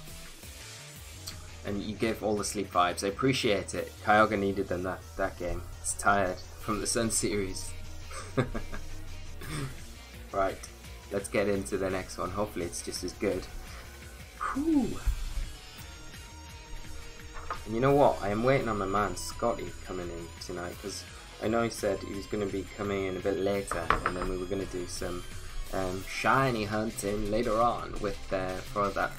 and you give all the sleep vibes. I appreciate it. Kyogre needed them that game. It's tired from the Sun series. Right, let's get into the next one. Hopefully it's just as good. Whew. And you know what? I am waiting on my man Scotty coming in tonight, because I know he said he was going to be coming in a bit later, and then we were going to do some shiny hunting later on with for that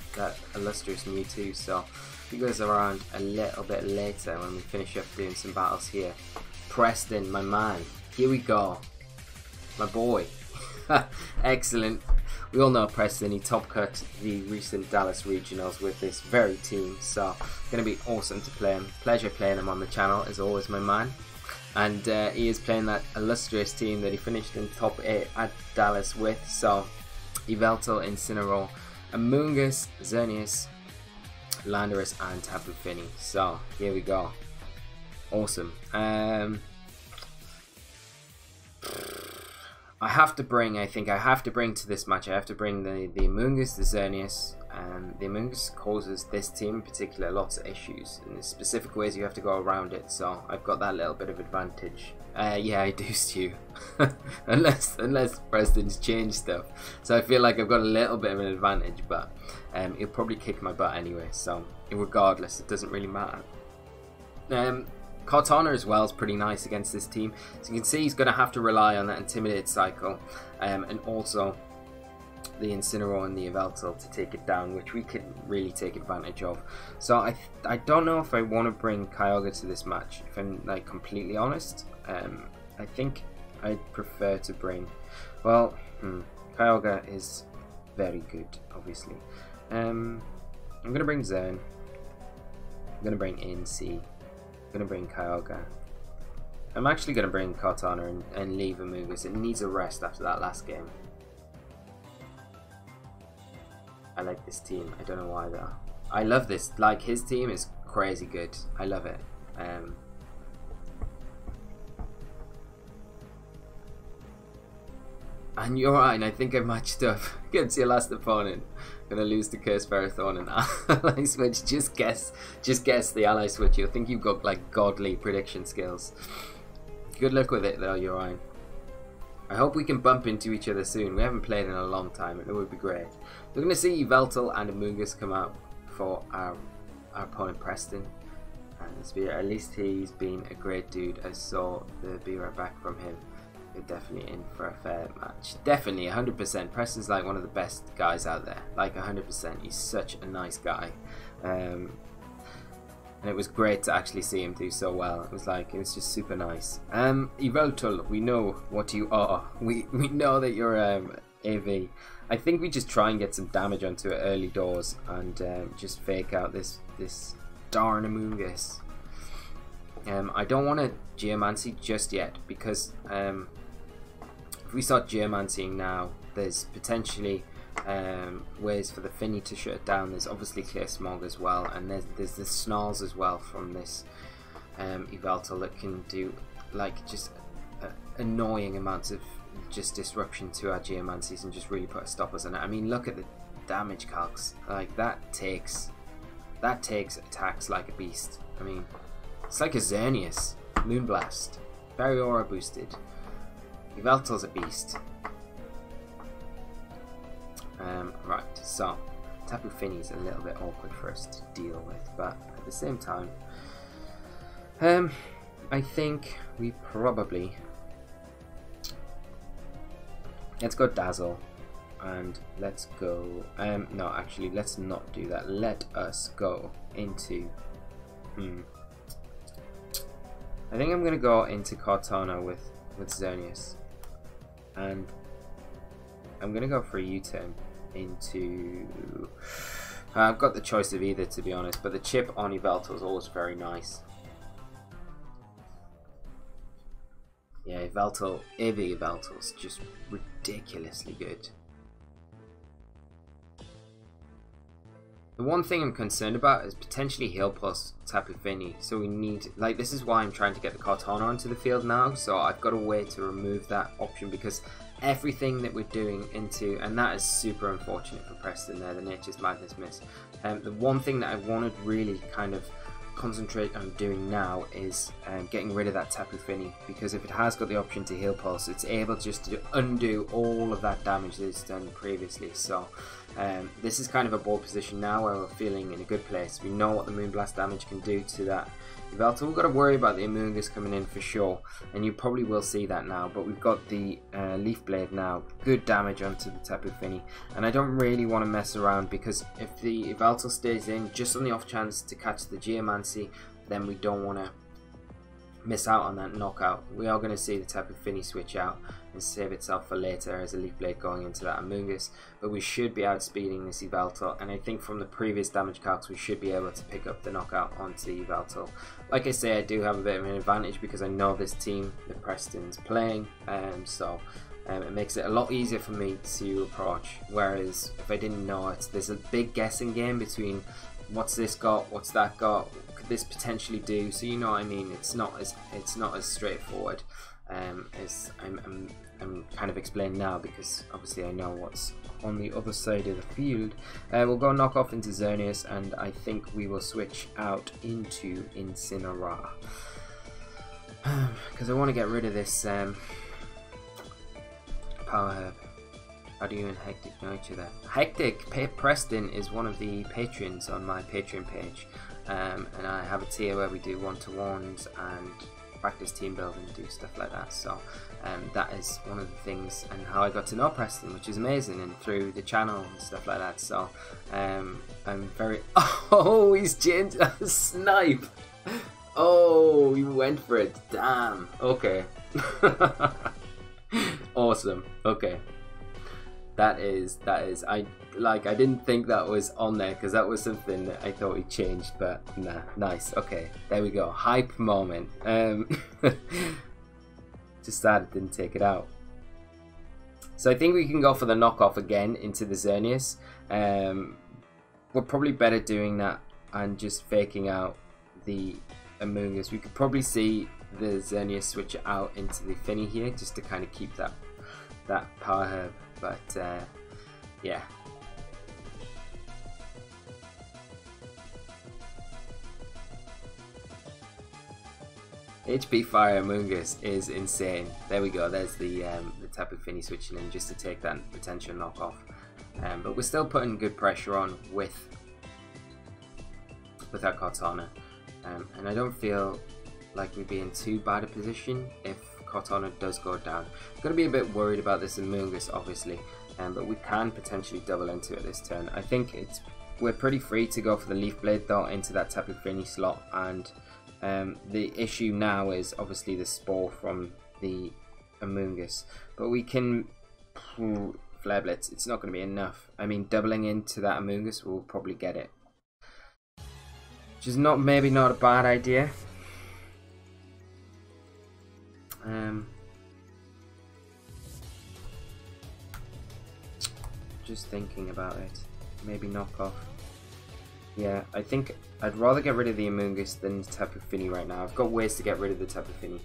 illustrious Mewtwo. So he goes around a little bit later when we finish up doing some battles here. Preston, my man, here we go. My boy. Excellent. We all know Preston, he top cut the recent Dallas Regionals with this very team, so going to be awesome to play him. Pleasure playing him on the channel, as always, my man. And he is playing that illustrious team that he finished in top 8 at Dallas with, so Yveltal, Incineroar, Amoonguss, Xerneas, Landorus and Tapu Fini. So here we go. Awesome. I think I have to bring to this match, I have to bring the Amoonguss, the Xerneas. The Amoonguss causes this team in particular lots of issues, and there's specific ways you have to go around it, so I've got that little bit of advantage. Yeah, I do, Stu. unless Preston's changed stuff. So I feel like I've got a little bit of an advantage, but he'll probably kick my butt anyway, so regardless, it doesn't really matter. Cortana as well is pretty nice against this team. So you can see he's going to have to rely on that Intimidate cycle, and also the Incineroar and the Yveltal to take it down, which we could really take advantage of. So I don't know if I want to bring Kyogre to this match, if I'm like completely honest. I think I'd prefer to bring, well, Kyogre is very good, obviously. I'm going to bring Xern, I'm going to bring Incy, I'm going to bring Kyogre. I'm actually going to bring Cortana and leave Amoonguss. It needs a rest after that last game. I like this team. I don't know why though. I love this. Like, his team is crazy good. I love it. And you're right. I think I matched up against your last opponent. Gonna lose to Curse Ferrothorn and Ally Switch. Just guess the Ally Switch. You'll think you've got like godly prediction skills. Good luck with it though, you're right. I hope we can bump into each other soon. We haven't played in a long time, and it would be great. We're going to see Yveltal and Amoonguss come out for our opponent Preston. And at least he's been a great dude. I saw the be right back from him. We're definitely in for a fair match. Definitely, 100%. Preston's like one of the best guys out there. Like 100%. He's such a nice guy. And it was great to actually see him do so well. It was just super nice. Yveltal, we know what you are. We know that you're AV. I think we just try and get some damage onto it early doors and just fake out this darn Amoonguss. I don't want to Geomancy just yet, because if we start Geomancying now, there's potentially ways for the Finny to shut it down. There's obviously Clear Smog as well, and there's the Snarls as well from this Yveltal that can do like just annoying amounts of just disruption to our Geomancies and just really put a stoppers on it. I mean, look at the damage calcs. Like that takes attacks like a beast. I mean, it's like a Xerneas Moonblast, very aura boosted. Yveltal's a beast. Right, so Tapu Fini is a little bit awkward for us to deal with, but at the same time, I think we probably, let's go Dazzle, and let's go, no, actually, let's not do that. Let us go into, I think I'm going to go into Cortana with Xerneas, and I'm going to go for a U-turn into, I've got the choice of either, to be honest, but the chip on Yveltal is always very nice. Yeah, Yveltal, Eevee Yveltal is just ridiculously good. The one thing I'm concerned about is potentially Heal Plus Tapu Fini, so we need, like, this is why I'm trying to get the Cortana onto the field now, so I've got a way to remove that option, because everything that we're doing into, and that is super unfortunate for Preston there, the Nature's Madness miss. The one thing that I want to really kind of concentrate on doing now is getting rid of that Tapu Fini, because if it has got the option to Heal Pulse, it's able just to undo all of that damage that it's done previously. So this is kind of a bold position now where we're feeling in a good place. We know what the Moonblast damage can do to that Yveltal. We've got to worry about the Amoonguss coming in for sure, and you probably will see that now, but we've got the Leaf Blade now, good damage onto the Tapu Fini, and I don't really want to mess around, because if the Yveltal stays in just on the off chance to catch the Geomancy, then we don't want to miss out on that knockout. We are going to see the Tapu Fini switch out and save itself for later as a Leaf Blade going into that Amoonguss, but we should be outspeeding this Yveltal, and I think from the previous damage calcs we should be able to pick up the knockout onto the Yveltal. Like I say, I do have a bit of an advantage because I know this team that Preston's playing, so it makes it a lot easier for me to approach, whereas if I didn't know it, there's a big guessing game between what's this got, what's that got, could this potentially do, so you know what I mean. It's not as straightforward as I'm kind of explaining now, because obviously I know what's on the other side of the field. We'll go knock off into Xerneas, and I think we will switch out into Incineroar because I want to get rid of this Power Herb. How do you and Hectic know each other? Hectic Preston is one of the patrons on my Patreon page, and I have a tier where we do one-to-ones and practice team building and do stuff like that. So that is one of the things, and how I got to know Preston, which is amazing, and through the channel and stuff like that. So I'm very... Oh, he's changed a snipe! Oh, he went for it. Damn. Okay. Awesome. Okay. That is I didn't think that was on there because that was something that I thought he changed, but nah, nice. Okay, there we go. Hype moment. Just sad it didn't take it out. So I think we can go for the knockoff again into the Xerneas. We're probably better doing that and just faking out the Amoonguss. We could probably see the Xerneas switch it out into the Finny here just to kind of keep that Power Herb. But yeah. HP Fire Amoonguss is insane. There we go. There's the Tapu Fini switching in just to take that potential knockoff. But we're still putting good pressure on with that Cortana. And I don't feel like we'd be in too bad a position if Cortana does go down. I'm going to be a bit worried about this Amoonguss, obviously, but we can potentially double into it this turn. I think we're pretty free to go for the Leaf Blade though into that Tapu Fini slot, and the issue now is obviously the Spore from the Amoonguss, but we can Flare Blitz. It's not going to be enough. I mean, doubling into that Amoonguss will probably get it, which is maybe not a bad idea. Just thinking about it, maybe knock off. Yeah, I think I'd rather get rid of the Amoonguss than Tapu Fini right now. I've got ways to get rid of the Tapu Fini.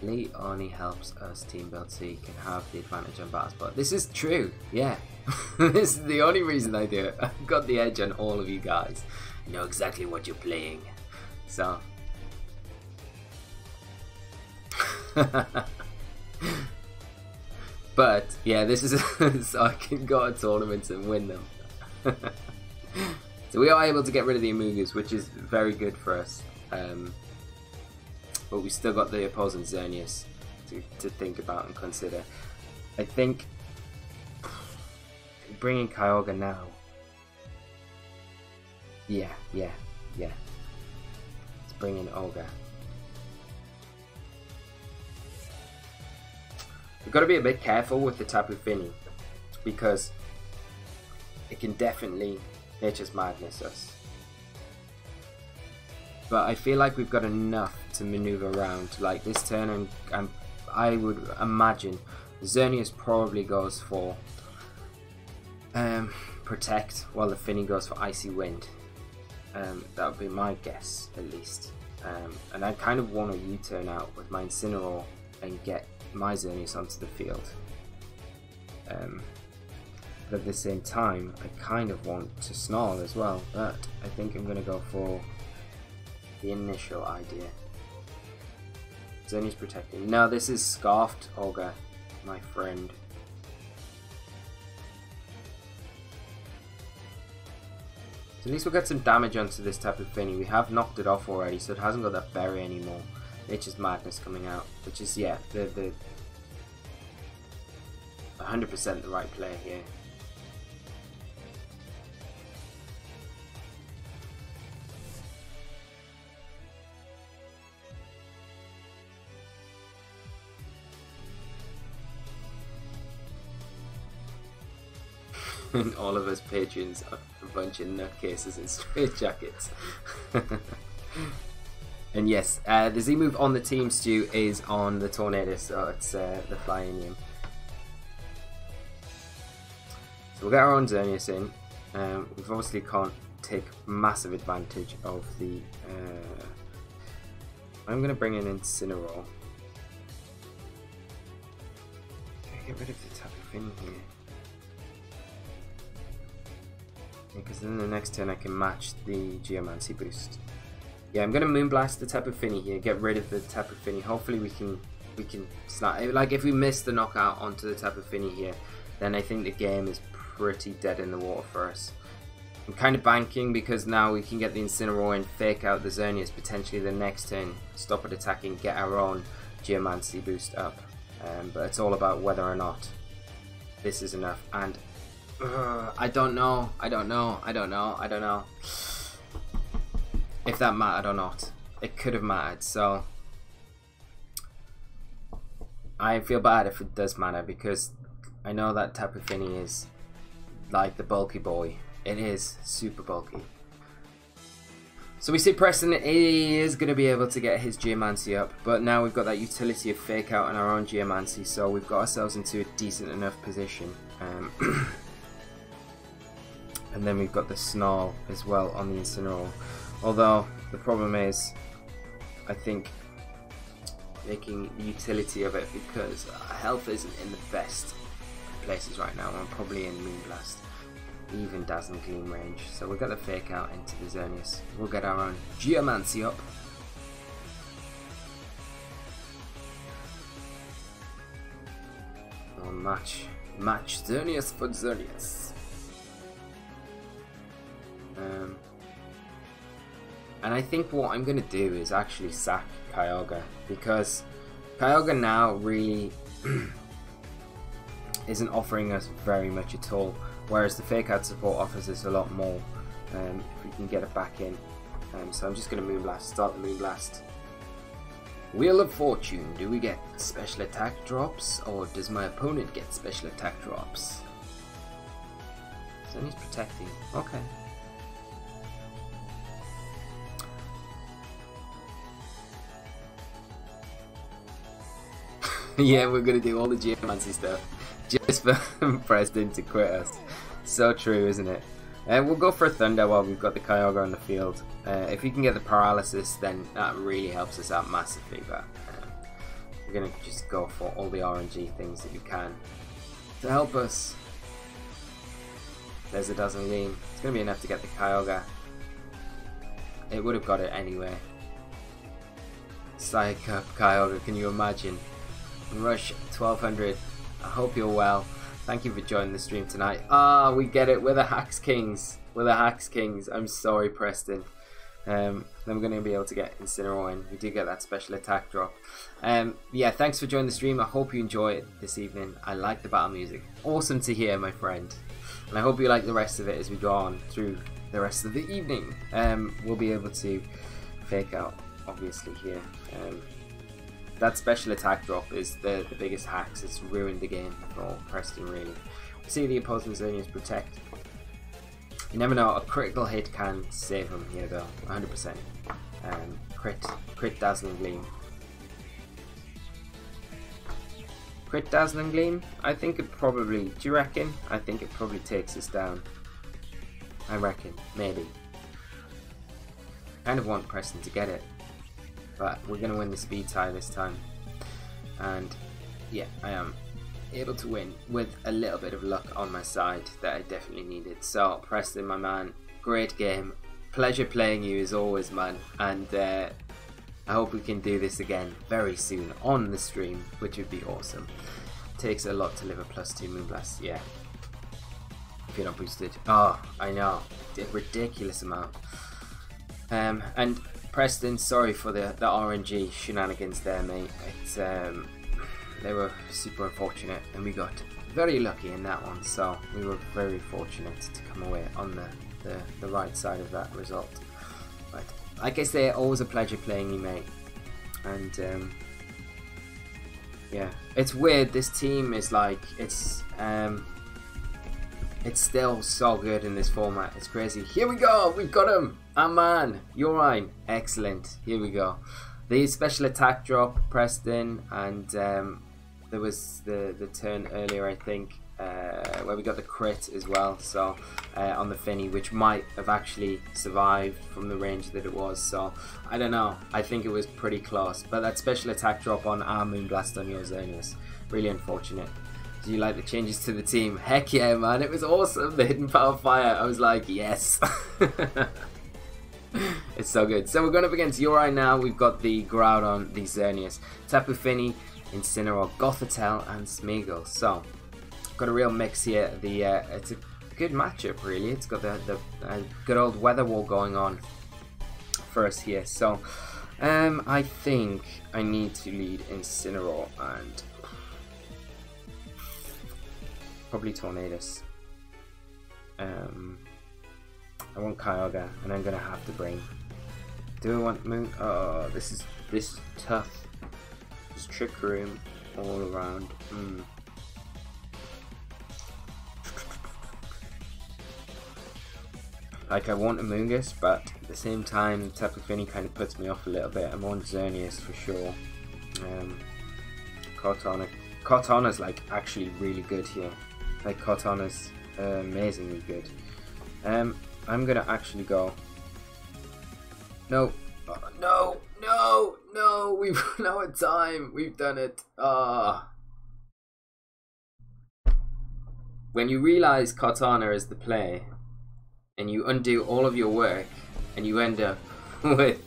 Lee only helps us team build so you can have the advantage on battle spot. This is true, yeah. This is the only reason I do it. I've got the edge on all of you guys. I know exactly what you're playing. So but yeah, this is so I can go to tournaments and win them. So we are able to get rid of the Amoonguss, which is very good for us, but we still got the opposing Xerneas to think about and consider. I think bringing Kyogre now, yeah, let's bring in Olga. We've got to be a bit careful with the Tapu Fini because it can definitely Nature's Madness us. But I feel like we've got enough to maneuver around. Like this turn, and I would imagine Xerneas probably goes for Protect, while the Fini goes for Icy Wind. That would be my guess, at least. And I kind of want to U-turn out with my Incineroar and get my Xerneas onto the field, but at the same time I kind of want to Snarl as well, but I think I'm going to go for the initial idea. Xerneas protecting. No, this is Scarfed Olga, my friend. So at least we'll get some damage onto this Tapu Fini. We have knocked it off already, so it hasn't got that berry anymore. Nature's Madness coming out, which is, yeah, the 100% the right play here. And all of us patrons are a bunch of nutcases in straight jackets. And yes, the Z move on the team, Stu, is on the Tornado, so it's the Flyinium. So we'll get our own Xerneas in. We've obviously can't take massive advantage of the... I'm going to bring in Incineroar. Get rid of the Tapu Fini here. Because then the next turn I can match the Geomancy boost. Yeah, I'm gonna Moonblast the Tapu Fini here, get rid of the Tapu Fini. Hopefully we can snap. Like if we miss the knockout onto the Tapu Fini here, then I think the game is pretty dead in the water for us. I'm kind of banking because now we can get the Incineroar and fake out the Xerneas potentially the next turn, stop it attacking, get our own Geomancy boost up. But it's all about whether or not this is enough. And I don't know. If that mattered or not. It could have mattered, so I feel bad if it does matter, because I know that Tapu Fini is like the bulky boy. It is super bulky. So we see Preston is going to be able to get his Geomancy up, but now we've got that utility of Fake Out and our own Geomancy, so we've got ourselves into a decent enough position. And then we've got the Snarl as well on the Incineroar. Although, the problem is, I think, making the utility of it, because health isn't in the best places right now. I'm probably in Moonblast, even Dazzling Gleam range. So we'll get the Fake Out into the Xerneas. We'll get our own Geomancy up. We'll match Xerneas for Xerneas. And I think what I'm going to do is actually sack Kyogre, because Kyogre now really isn't offering us very much at all, whereas the Fake Out support offers us a lot more if we can get it back in. So I'm just going to Moonblast, start the Moonblast. Wheel of Fortune, do we get special attack drops, or does my opponent get special attack drops? So he's protecting, okay. Yeah, we're gonna do all the Geomancy stuff just for Preston to quit us. So true, isn't it? We'll go for a Thunder while we've got the Kyogre on the field. If we can get the Paralysis, then that really helps us out massively. But we're gonna just go for all the RNG things that we can to help us. There's a Dazzling Gleam. It's gonna be enough to get the Kyogre. It would have got it anyway. Psych up Kyogre, can you imagine? Rush 1200. I hope you're well. Thank you for joining the stream tonight. Ah, we get it. We're the Hacks Kings. We're the Hacks Kings. I'm sorry, Preston. Then we're going to be able to get Incineroar in. We do get that special attack drop. Yeah, thanks for joining the stream. I hope you enjoy it this evening. I like the battle music. Awesome to hear, my friend. And I hope you like the rest of it as we go on through the rest of the evening. We'll be able to Fake Out, obviously, here. That special attack drop is the biggest hacks. It's ruined the game for Preston, really. See the opposing Xerneas protect. You never know, a critical hit can save him here though, 100%. Crit Dazzling Gleam. Crit Dazzling Gleam? I think it probably, do you reckon? I think it probably takes us down. I reckon, maybe. Kind of want Preston to get it. But we're going to win the speed tie this time. And yeah, I am able to win with a little bit of luck on my side that I definitely needed. So Preston, my man, great game. Pleasure playing you as always, man. And I hope we can do this again very soon on the stream, which would be awesome. Takes a lot to live a +2 Moonblast, yeah. If you're not boosted. Oh, I know. A ridiculous amount. And Preston, sorry for the RNG shenanigans there, mate. It's they were super unfortunate, and we got very lucky in that one. So we were very fortunate to come away on the right side of that result. But like I say, always a pleasure playing you, mate. And yeah, it's weird. This team is like, it's It's still so good in this format. It's crazy. Here we go. We've got him. Ah man, you're right. Excellent. Here we go. The special attack drop pressed in, and there was the turn earlier, I think, where we got the crit as well. So on the Finny, which might have actually survived from the range that it was. So I don't know. I think it was pretty close. But that special attack drop on our Moonblast on your Xerneas, really unfortunate. Do you like the changes to the team? Heck yeah, man. It was awesome. The hidden power fire. I was like, yes. It's so good. So we're going up against Yuri now. We've got the Groudon, the Xerneas, Tapu Fini, Incineroar, Gothitelle, and Smeagol. So got a real mix here. It's a good matchup, really. It's got the good old weather wall going on for us here. So I think I need to lead Incineroar and probably Tornadus. I want Kyogre, and I'm gonna have to bring. Do I want Moon? Oh, this is tough. There's Trick Room all around. Like, I want a Moongus, but at the same time, Tapu Fini kind of puts me off a little bit. I want Xerneas for sure. Cortana's like actually really good here. Like, Cortana's amazingly good. I'm gonna actually go. No, no, we've run out of time. We've done it. When you realize Cortana is the play, and you undo all of your work, and you end up with.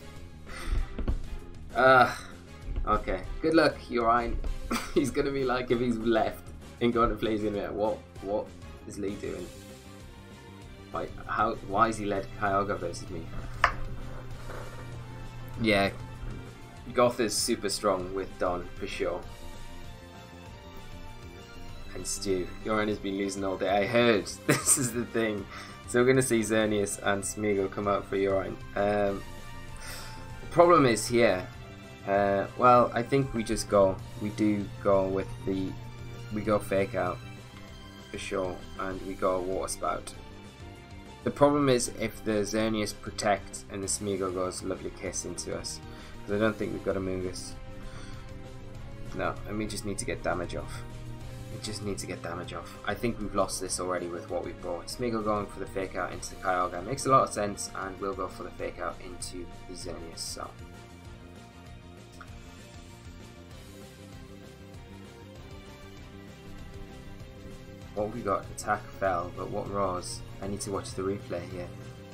Okay. Good luck, Urian. He's gonna be like, if he's left and going to play Xerneas, what is Lee doing? Why is he led Kyogre versus me? Yeah, Goth is super strong with Don for sure. And Stu, Yoran has been losing all day. I heard. This is the thing. So we're going to see Xerneas and Smeagol come out for Yoran. The problem is here. Well, I think we just go. We do go with the. We go Fake Out for sure, and we go Water Spout. The problem is if the Xerneas protects and the Smeagol goes Lovely Kiss into us. Because I don't think we've got a Moongus. No, and we just need to get damage off. We just need to get damage off. I think we've lost this already with what we've brought. Smeagol going for the Fake Out into the Kyogre makes a lot of sense, and we'll go for the Fake Out into the Xerneas. So. What we got? Attack fell, but what rose? I need to watch the replay here.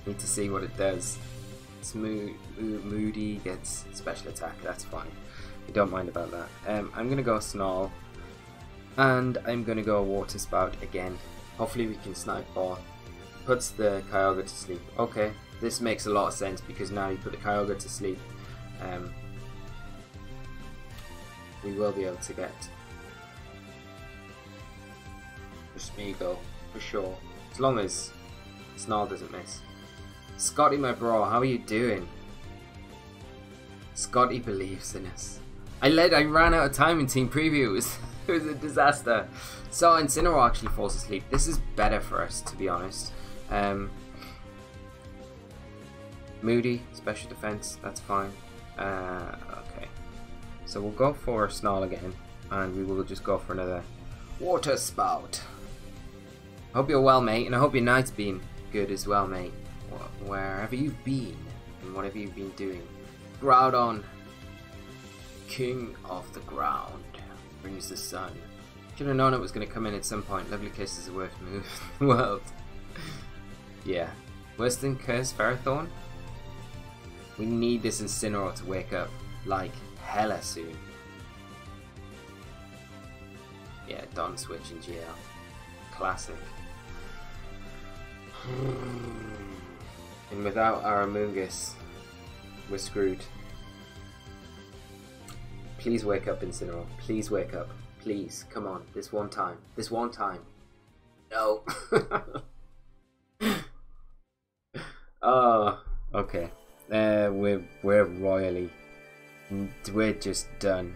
I need to see what it does. Moody gets special attack, that's fine. I don't mind about that. I'm going to go Snarl. And I'm going to go Water Spout again. Hopefully we can snipe both. Puts the Kyogre to sleep. Okay, this makes a lot of sense because now you put the Kyogre to sleep. We will be able to get the Smeagol for sure. As long as Snarl doesn't miss. Scotty, my bro, how are you doing? Scotty believes in us. I ran out of time in team previews. It was a disaster. So Incineroar actually falls asleep. This is better for us, to be honest. Moody, special defense, that's fine. Okay. So we'll go for Snarl again, and we will just go for another Water Spout. Hope you're well, mate, and I hope your night's been good as well, mate. Wherever you've been, and whatever you've been doing. Groudon, king of the ground, brings the sun. Should have known it was going to come in at some point. Lovely Kiss is the worst move in the world. Yeah. Worse than Curse Ferrothorn? We need this Incineroar to wake up, like, hella soon. Yeah, Don switch in GL. Classic. And without our Amoonguss, we're screwed. Please wake up, Incineroar. Please wake up. Please, come on. This one time. This one time. No. Oh, okay. We're royally. We're just done.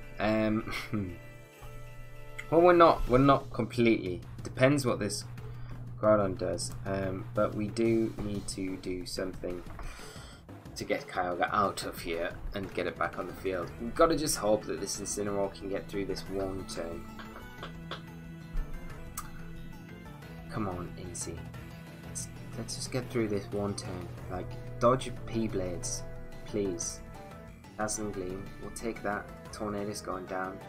Well, we're not completely. Depends what this Groudon does. But we do need to do something to get Kyogre out of here and get it back on the field. We've got to just hope that this Incineroar can get through this one turn. Come on, easy. Let's just get through this one turn. Like, dodge P-Blades, please. Dazzling Gleam, we'll take that. Tornado's going down.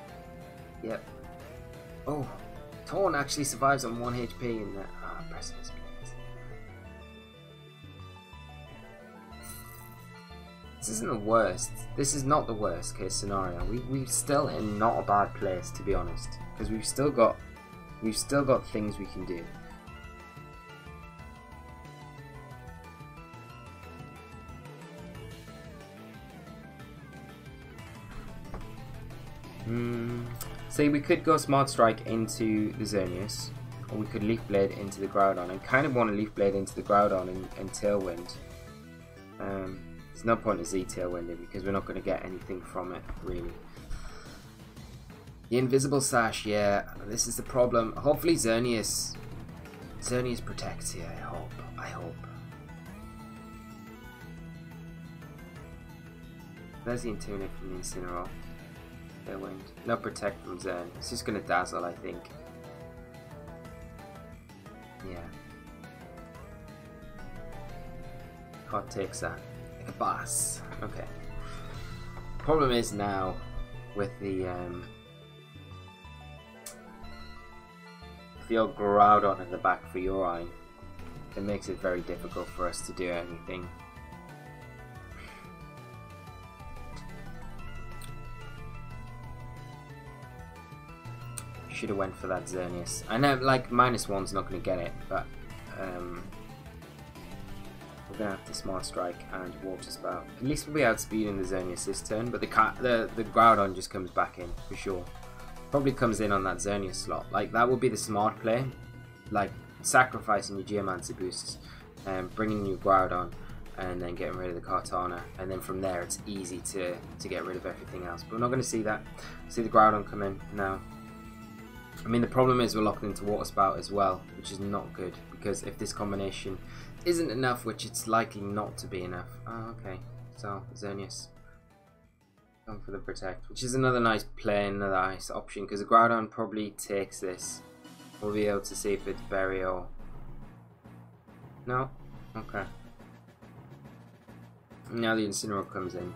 Yep. Oh, Torn actually survives on 1 HP in that. Ah, pressing his Blades. This isn't the worst. This is not the worst case scenario. We're still in not a bad place, to be honest, because we've still got things we can do. See, we could go Smart Strike into the Xerneas, or we could Leaf Blade into the Groudon. I kind of want to Leaf Blade into the Groudon and Tailwind. There's no point in Z Tailwinding because we're not going to get anything from it, really. The Invisible Sash, yeah, this is the problem. Hopefully Xerneas protects here, I hope. There's the Intimidate from the Incineroar. Tailwind. No Protect from Xern. It's just going to Dazzle, I think. Yeah. Card takes that. Like a boss. Okay. Problem is now with the old Groudon in the back for Urine, it makes it very difficult for us to do anything. Should have went for that Xerneas. I know, like, -1's not going to get it, but we're going to have to Smart Strike and Water Spout. At least we'll be outspeeding the Xerneas this turn, but the Groudon just comes back in, for sure. Probably comes in on that Xerneas slot. Like, that would be the smart play. Like, sacrificing your Geomancy boosts, bringing your Groudon, and then getting rid of the Kartana. And then from there, it's easy to get rid of everything else. But we're not going to see that. See the Groudon come in now. I mean, the problem is we're locked into Water Spout as well, which is not good, because if this combination isn't enough, which it's likely not to be enough. Oh, okay. So, Xerneas. Going for the Protect, which is another nice play, another nice option, because the Groudon probably takes this. We'll be able to see if it's Berry or... No? Okay. Now the Incineroar comes in.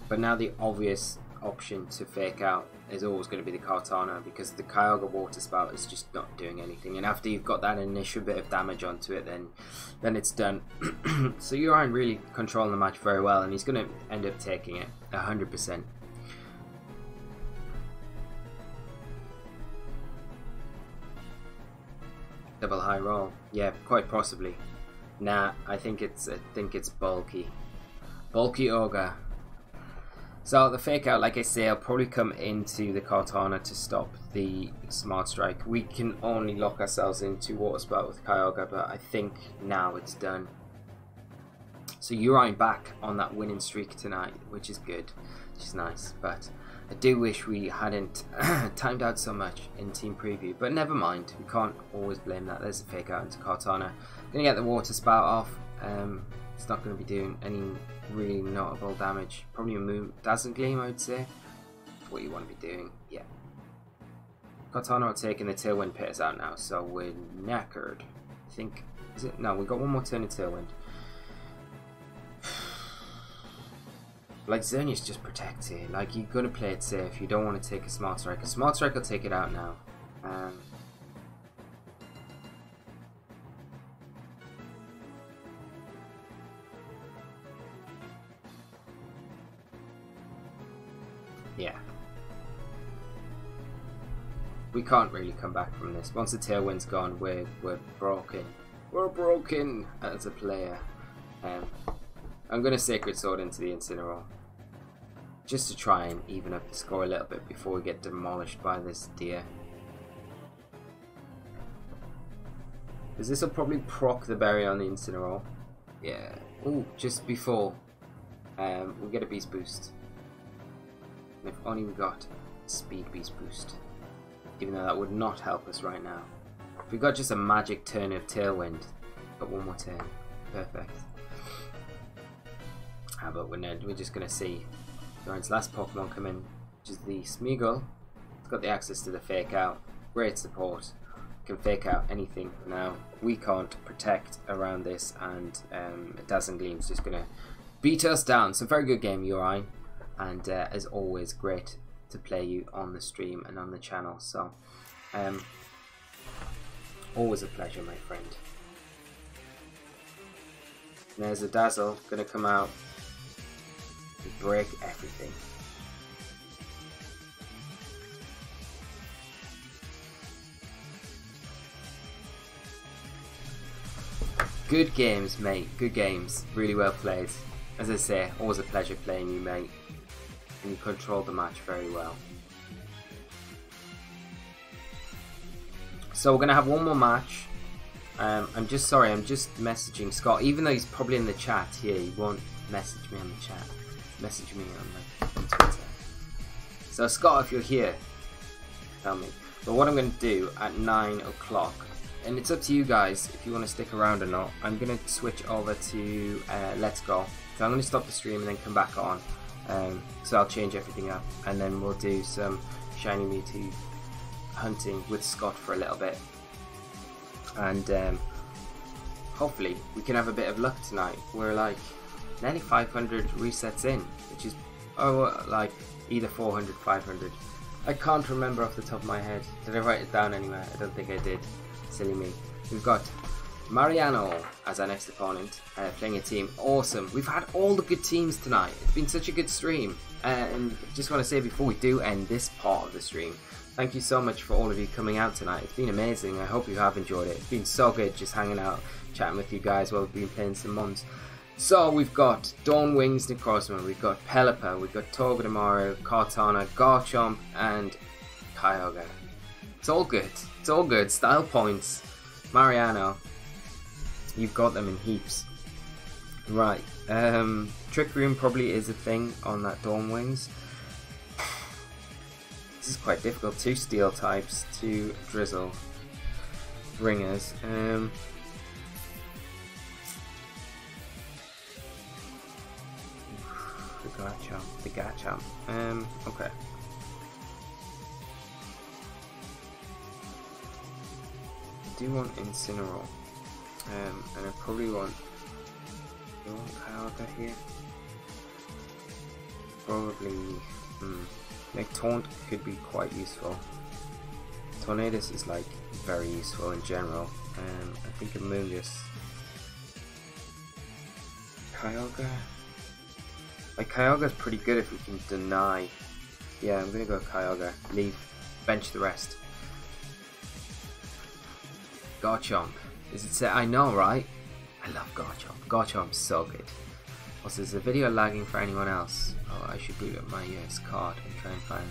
But now the obvious option to fake out is always going to be the Kartana, because the Kyogre Water Spout is just not doing anything, and after you've got that initial bit of damage onto it, then it's done. So Urine really controlling the match very well, and he's going to end up taking it 100%. Double high roll, yeah, quite possibly. Nah, I think it's bulky Ogre. So the fake out, like I say, I'll probably come into the Kartana to stop the Smart Strike. We can only lock ourselves into Water Spout with Kyogre, but I think now it's done. So Urine back on that winning streak tonight, which is good, which is nice. But I do wish we hadn't timed out so much in Team Preview, but never mind. We can't always blame that. There's a fake out into Kartana. Gonna get the Water Spout off. It's not going to be doing any really notable damage. Probably a Moon Dazzling Gleam, I would say. That's what you want to be doing. Yeah. Kartana are taking the Tailwind Pitters out now, so we're knackered. I think. Is it? No, we got one more turn of Tailwind. Like, Xerneas just protects here. Like, you're going to play it safe. You don't want to take a Smart Strike. A Smart Strike will take it out now. Yeah. We can't really come back from this. Once the Tailwind's gone, we're broken. We're broken as a player. I'm going to Sacred Sword into the Incineroar, just to try and even up the score a little bit before we get demolished by this deer. Because this will probably proc the berry on the Incineroar. Yeah. Oh, just before we get a Beast Boost. And if only we got Speed Beast Boost. even though that would not help us right now. If we got just a magic turn of Tailwind, got one more turn, perfect. How about we're just going to see Ryan's last Pokemon come in, which is the Smeagol. It's got the access to the Fake Out, great support, can Fake Out anything. Now we can't protect around this, and Dazzling Gleam's just going to beat us down. So very good game, Ryan, and as always, great to play you on the stream and on the channel. So always a pleasure, my friend. And there's a Dazzle going to come out and break everything. Good games, mate. Good games. Really well played. As I say, always a pleasure playing you, mate. And you controlled the match very well. So we're going to have one more match. I'm just messaging Scott. Even though he's probably in the chat here, he won't message me on the chat. Message me on Twitter. So Scott, if you're here, tell me. But what I'm going to do at 9 o'clock, and it's up to you guys if you want to stick around or not, I'm going to switch over to Let's Go. So I'm going to stop the stream and then come back on. So I'll change everything up, and then we'll do some Shiny Mewtwo hunting with Scott for a little bit. And hopefully we can have a bit of luck tonight. We're like nearly 500 resets in, which is like either 400, 500. I can't remember off the top of my head. Did I write it down anywhere? I don't think I did. Silly me. We've got Mariano as our next opponent, playing a team. Awesome. We've had all the good teams tonight. It's been such a good stream. And just want to say before we do end this part of the stream, thank you so much for all of you coming out tonight. It's been amazing. I hope you have enjoyed it. It's been so good just hanging out, chatting with you guys while we've been playing some Mons. So we've got Dawn Wings Necrozma, we've got Pelipper, we've got Togedemaru, Kartana, Garchomp, and Kyogre. It's all good. It's all good. Style points. Mariano, you've got them in heaps. Right. Trick Room probably is a thing on that Dawn Wings. This is quite difficult. 2 Steel types, 2 Drizzle Ringers. The Garchomp. Okay. I do want Incineroar. And I probably want Kyogre here. Probably like Taunt could be quite useful. Tornadus is like very useful in general. I think Amoonguss. Kyogre. Like Kyogre's pretty good if we can deny. Yeah, I'm gonna go Kyogre. Leave. Bench the rest. Garchomp. Is it set? I know, right? I love Garchomp. Garchomp's so good. Also, is the video lagging for anyone else? Oh, I should boot up my card and try and find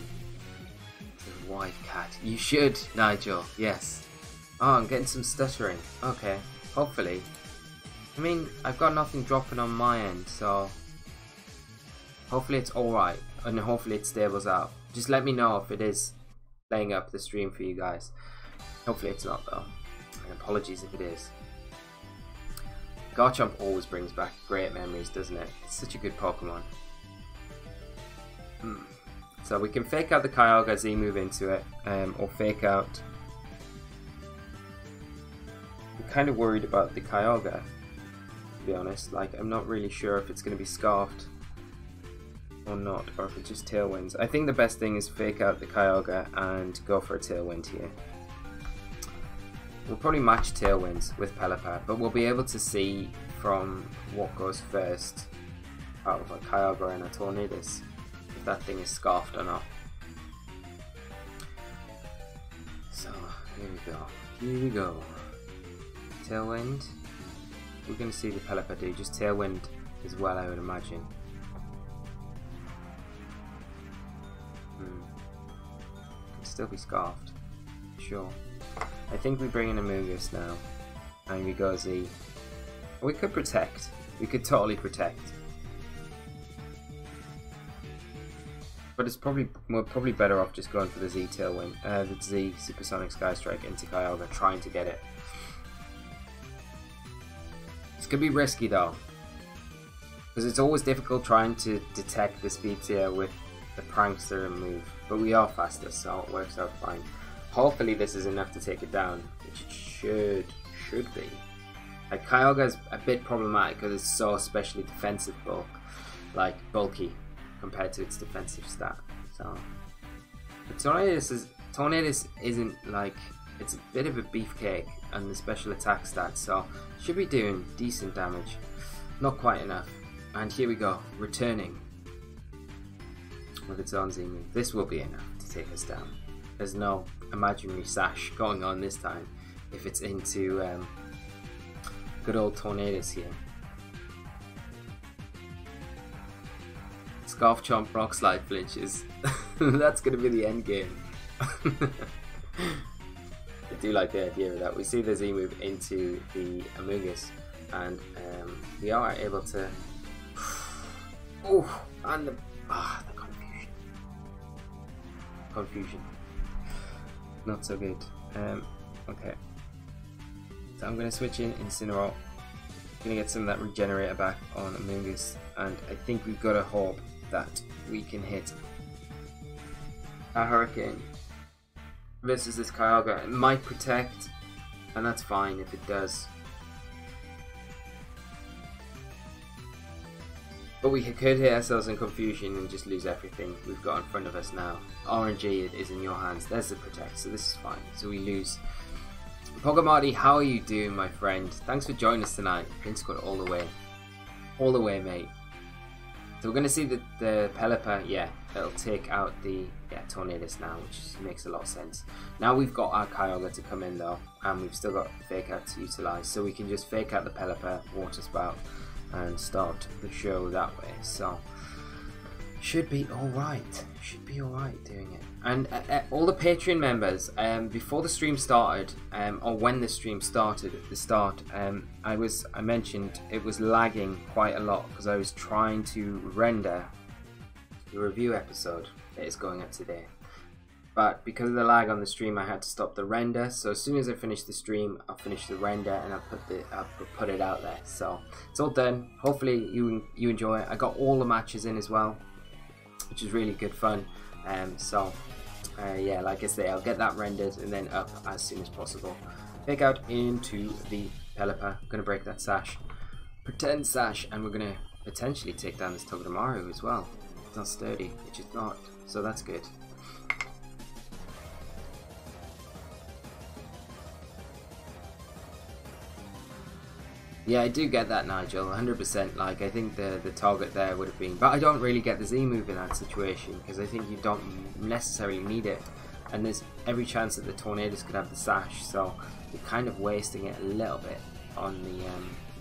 the white cat. You should, Nigel. Yes. Oh, I'm getting some stuttering. Okay. Hopefully. I mean, I've got nothing dropping on my end, so hopefully it's alright. And hopefully it stables out. Just let me know if it is playing up the stream for you guys. Hopefully it's not, though. And apologies if it is. Garchomp always brings back great memories, doesn't it? It's such a good Pokemon. So we can fake out the Kyogre as he move into it, or fake out. I'm kind of worried about the Kyogre, to be honest. Like, I'm not really sure if it's going to be Scarfed or not, or if it's just Tailwinds. I think the best thing is fake out the Kyogre and go for a Tailwind here. We'll probably match Tailwinds with Pelipper, but we'll be able to see from what goes first out of a Kyogre and a Tornadus if that thing is Scarfed or not. So, here we go. Here we go. Tailwind. We're going to see the Pelipper do. Just Tailwind as well, I would imagine. Could still be Scarfed. Sure. I think we bring in a Amoonguss now, and we go Z. We could protect. We could totally protect. But it's we're probably better off just going for the Z Tailwind, the Z Supersonic Sky Strike into Kyogre, trying to get it. It's gonna be risky though, because it's always difficult trying to detect the speed tier with the Prankster move. But we are faster, so it works out fine. Hopefully this is enough to take it down, which it should be. Like, Kyogre is a bit problematic because it's so especially defensive bulky compared to its defensive stat. So, but Tornadus isn't like, it's a bit of a beefcake on the special attack stat, so should be doing decent damage. Not quite enough. And here we go, returning with its own Z move. This will be enough to take us down. There's no imaginary sash going on this time if it's into good old Tornadus here. Scarf Chomp Rock Slide Flinch is that's going to be the end game. I do like the idea of that. We see the Z move into the Amoonguss, and we are able to. Oh, and the confusion. Not so good. Okay. So I'm going to switch in Incineroar. Going to get some of that Regenerator back on Amoonguss, and I think we've got to hope that we can hit a Hurricane versus this Kyogre. It might protect, and that's fine if it does. But we could hit ourselves in confusion and just lose everything we've got in front of us now. RNG is in your hands. There's the protect, so this is fine. So we lose. Pokemon, how are you doing, my friend? Thanks for joining us tonight. Flinch Squad all the way. All the way, mate. So we're going to see that the Pelipper, yeah, it'll take out the Tornadus now, which makes a lot of sense. Now we've got our Kyogre to come in though, and we've still got Fake Out to utilise, so we can just Fake Out the Pelipper, Water Spout, and start the show that way. So should be alright. Should be alright doing it. And all the Patreon members, before the stream started, or when the stream started at the start, I mentioned it was lagging quite a lot because I was trying to render the review episode that is going up today. But because of the lag on the stream, I had to stop the render. So as soon as I finish the stream, I'll finish the render and I'll put it out there. So it's all done. Hopefully you enjoy it. I got all the matches in as well, which is really good fun. Yeah, like I say, I'll get that rendered and then up as soon as possible. Fake Out into the Pelipper. Gonna break that sash. Pretend sash, and we're gonna potentially take down this Togedemaru as well. It's not sturdy, which is not, so that's good. Yeah, I do get that, Nigel, 100%. Like, I think the target there would have been... But I don't really get the Z move in that situation, because I think you don't necessarily need it. And there's every chance that the Tornadus could have the sash, so you're kind of wasting it a little bit on the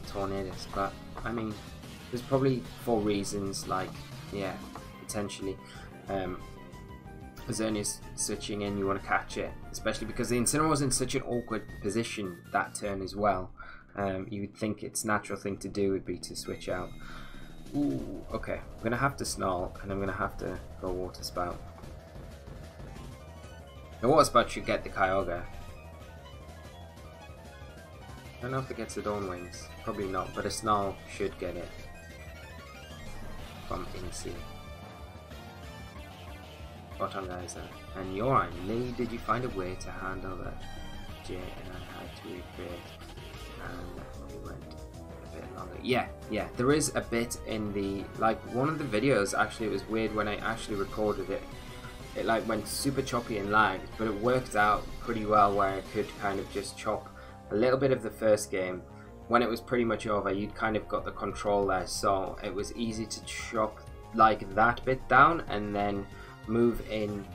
Tornadus. But, I mean, there's probably 4 reasons, like, yeah, potentially. Xerneas switching in, you want to catch it. Especially because the Incineroar was in such an awkward position that turn as well. You would think its natural thing to do would be to switch out. Ooh, okay. I'm going to have to Snarl, and I'm going to have to go Water Spout. The Water Spout should get the Kyogre. I don't know if it gets the Dawn Wings. Probably not, but a Snarl should get it. From Incy. Bottom Geyser. And Yoran, Lee, did you find a way to handle that? J and I had to recreate. And we went a bit longer. Yeah, there is a bit in the, like, one of the videos, actually it was weird when I actually recorded it. It like went super choppy and lagged, but it worked out pretty well where I could kind of just chop a little bit of the first game. When it was pretty much over, you'd kind of got the control there, so it was easy to chop like that bit down and then move in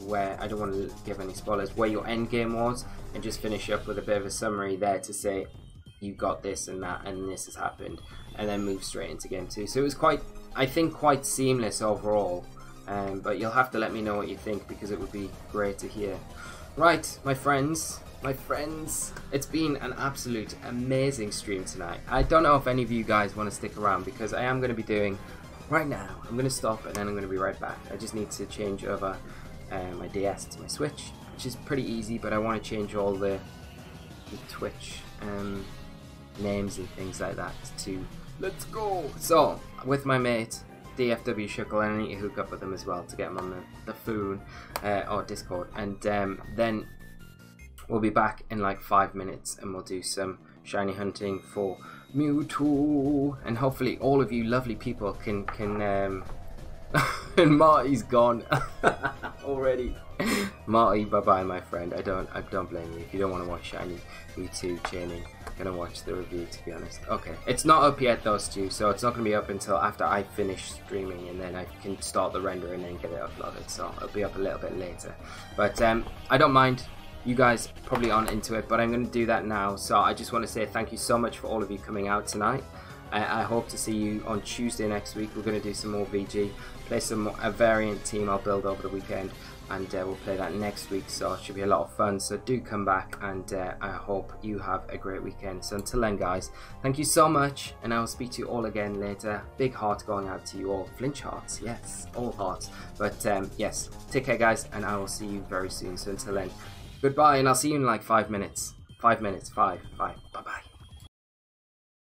where, I don't want to give any spoilers, where your end game was, and just finish up with a bit of a summary there to say you got this and that and this has happened, and then move straight into game 2. So it was quite, I think, quite seamless overall, but you'll have to let me know what you think, because it would be great to hear. Right, my friends, it's been an absolute amazing stream tonight. I don't know if any of you guys want to stick around, because I am going to be doing right now I'm going to stop and then I'm going to be right back. I just need to change over my DS to my Switch, which is pretty easy, but I want to change all the Twitch names and things like that to let's go. So with my mate DFW Shuckle, and I need to hook up with them as well to get them on the phone or Discord, and then we'll be back in like 5 minutes and we'll do some shiny hunting for Mewtwo, and hopefully all of you lovely people can and Marty's gone already. Marty, bye bye my friend. I don't blame you if you don't want to watch shiny Mewtwo chaining. I'm gonna watch the review, to be honest. Okay, it's not up yet though, Stu, so it's not gonna be up until after I finish streaming, and then I can start the render and then get it uploaded, so it'll be up a little bit later. But I don't mind. You guys probably aren't into it, but I'm going to do that now. So I just want to say thank you so much for all of you coming out tonight. I hope to see you on Tuesday next week. We're going to do some more VG, play a variant team I'll build over the weekend, and we'll play that next week. So it should be a lot of fun. So do come back, and I hope you have a great weekend. So until then, guys, thank you so much, and I will speak to you all again later. Big heart going out to you all. Flinch hearts, yes, all hearts. But yes, take care, guys, and I will see you very soon. So until then, goodbye, and I'll see you in like 5 minutes. 5 minutes. 5.